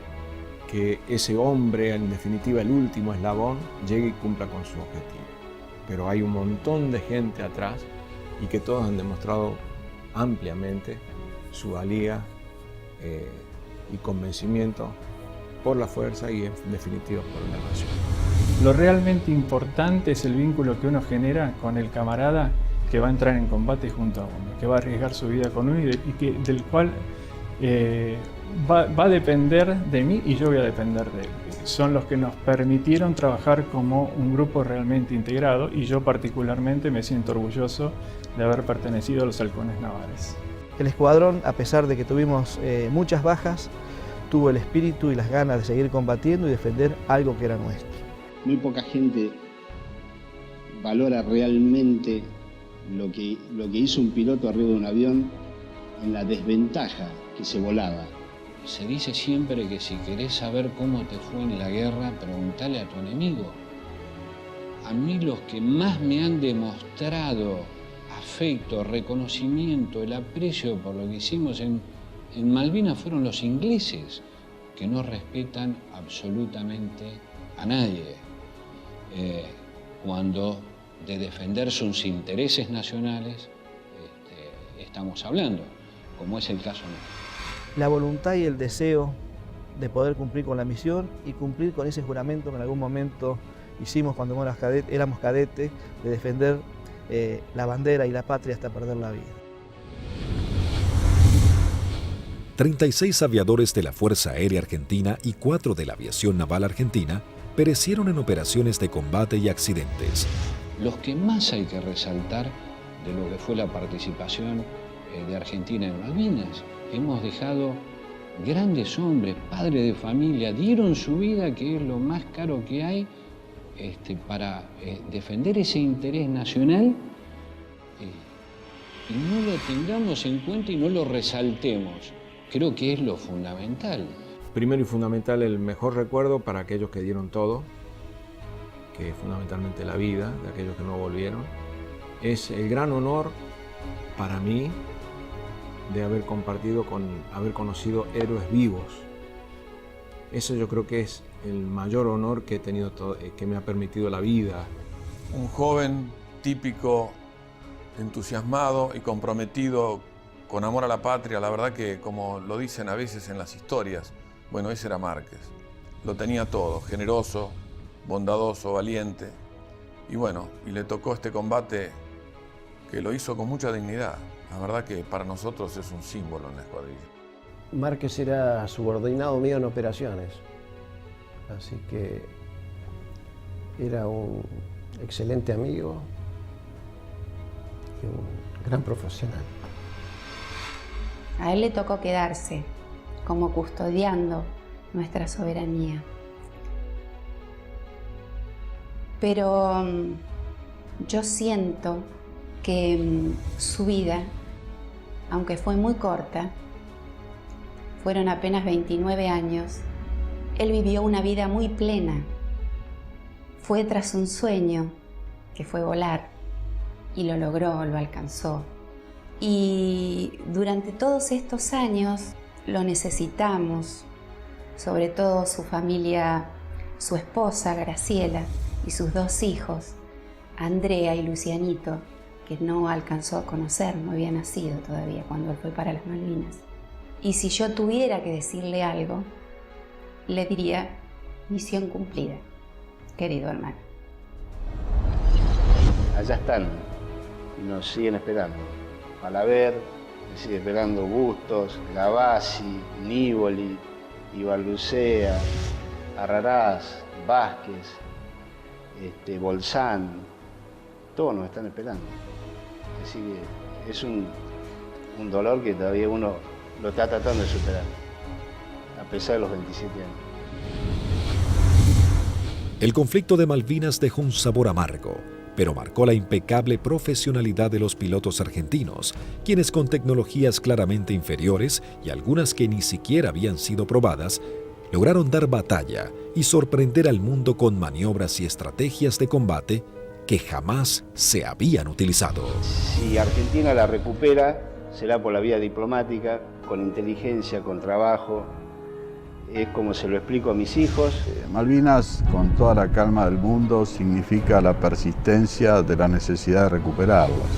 Speaker 12: que ese hombre, en definitiva el último eslabón, llegue y cumpla con su objetivo. Pero hay un montón de gente atrás y que todos han demostrado ampliamente su valía y convencimiento por la fuerza y en definitiva por la nación.
Speaker 13: Lo realmente importante es el vínculo que uno genera con el camarada que va a entrar en combate junto a uno, que va a arriesgar su vida con uno y del cual va a depender de mí y yo voy a depender de él. Son los que nos permitieron trabajar como un grupo realmente integrado y yo particularmente me siento orgulloso de haber pertenecido a los halcones navales.
Speaker 9: El escuadrón, a pesar de que tuvimos muchas bajas, tuvo el espíritu y las ganas de seguir combatiendo y defender algo que era nuestro.
Speaker 17: Muy poca gente valora realmente lo que hizo un piloto arriba de un avión en la desventaja que se volaba.
Speaker 16: Se dice siempre que si querés saber cómo te fue en la guerra, preguntale a tu enemigo. A mí los que más me han demostrado afecto, reconocimiento, el aprecio por lo que hicimos en Malvinas fueron los ingleses, que no respetan absolutamente a nadie. Cuando de defender sus intereses nacionales estamos hablando, como es el caso nuestro.
Speaker 9: La voluntad y el deseo de poder cumplir con la misión y cumplir con ese juramento que en algún momento hicimos cuando éramos cadetes, de defender la bandera y la patria hasta perder la vida.
Speaker 1: 36 aviadores de la Fuerza Aérea Argentina y 4 de la Aviación Naval Argentina perecieron en operaciones de combate y accidentes.
Speaker 16: Los que más hay que resaltar de lo que fue la participación de Argentina en Malvinas, hemos dejado grandes hombres, padres de familia, dieron su vida, que es lo más caro que hay, para defender ese interés nacional, y no lo tengamos en cuenta y no lo resaltemos. Creo que es lo fundamental.
Speaker 12: Primero y fundamental, el mejor recuerdo para aquellos que dieron todo, que es fundamentalmente la vida de aquellos que no volvieron. Es el gran honor para mí de haber compartido haber conocido héroes vivos. Eso yo creo que es el mayor honor que he tenido, que me ha permitido la vida.
Speaker 14: Un joven típico, entusiasmado y comprometido con amor a la patria. La verdad que, como lo dicen a veces en las historias, bueno, ese era Márquez. Lo tenía todo, generoso, bondadoso, valiente. Y bueno, y le tocó este combate que lo hizo con mucha dignidad. La verdad que para nosotros es un símbolo en la escuadrilla.
Speaker 15: Márquez era subordinado mío en operaciones, así que era un excelente amigo y un gran profesional.
Speaker 18: A él le tocó quedarse como custodiando nuestra soberanía. Pero yo siento que su vida, aunque fue muy corta, fueron apenas 29 años, él vivió una vida muy plena. Fue tras un sueño, que fue volar, y lo logró, lo alcanzó. Y durante todos estos años lo necesitamos, sobre todo su familia, su esposa Graciela y sus 2 hijos, Andrea y Lucianito, que no alcanzó a conocer, no había nacido todavía cuando él fue para las Malvinas. Y si yo tuviera que decirle algo, le diría: misión cumplida, querido hermano.
Speaker 17: Allá están y nos siguen esperando. Malaver, me sigue esperando Bustos, Gavassi, Nívoli, Ibarlucea, Arrarás, Vázquez, Bolzán, todos nos están esperando. Así que es un dolor que todavía uno lo está tratando de superar, a pesar de los 27 años.
Speaker 1: El conflicto de Malvinas dejó un sabor amargo, pero marcó la impecable profesionalidad de los pilotos argentinos, quienes con tecnologías claramente inferiores y algunas que ni siquiera habían sido probadas, lograron dar batalla y sorprender al mundo con maniobras y estrategias de combate que jamás se habían utilizado.
Speaker 17: Si Argentina la recupera, será por la vía diplomática, con inteligencia, con trabajo. Es como se lo explico a mis hijos.
Speaker 8: Malvinas, con toda la calma del mundo, significa la persistencia de la necesidad de recuperarlas.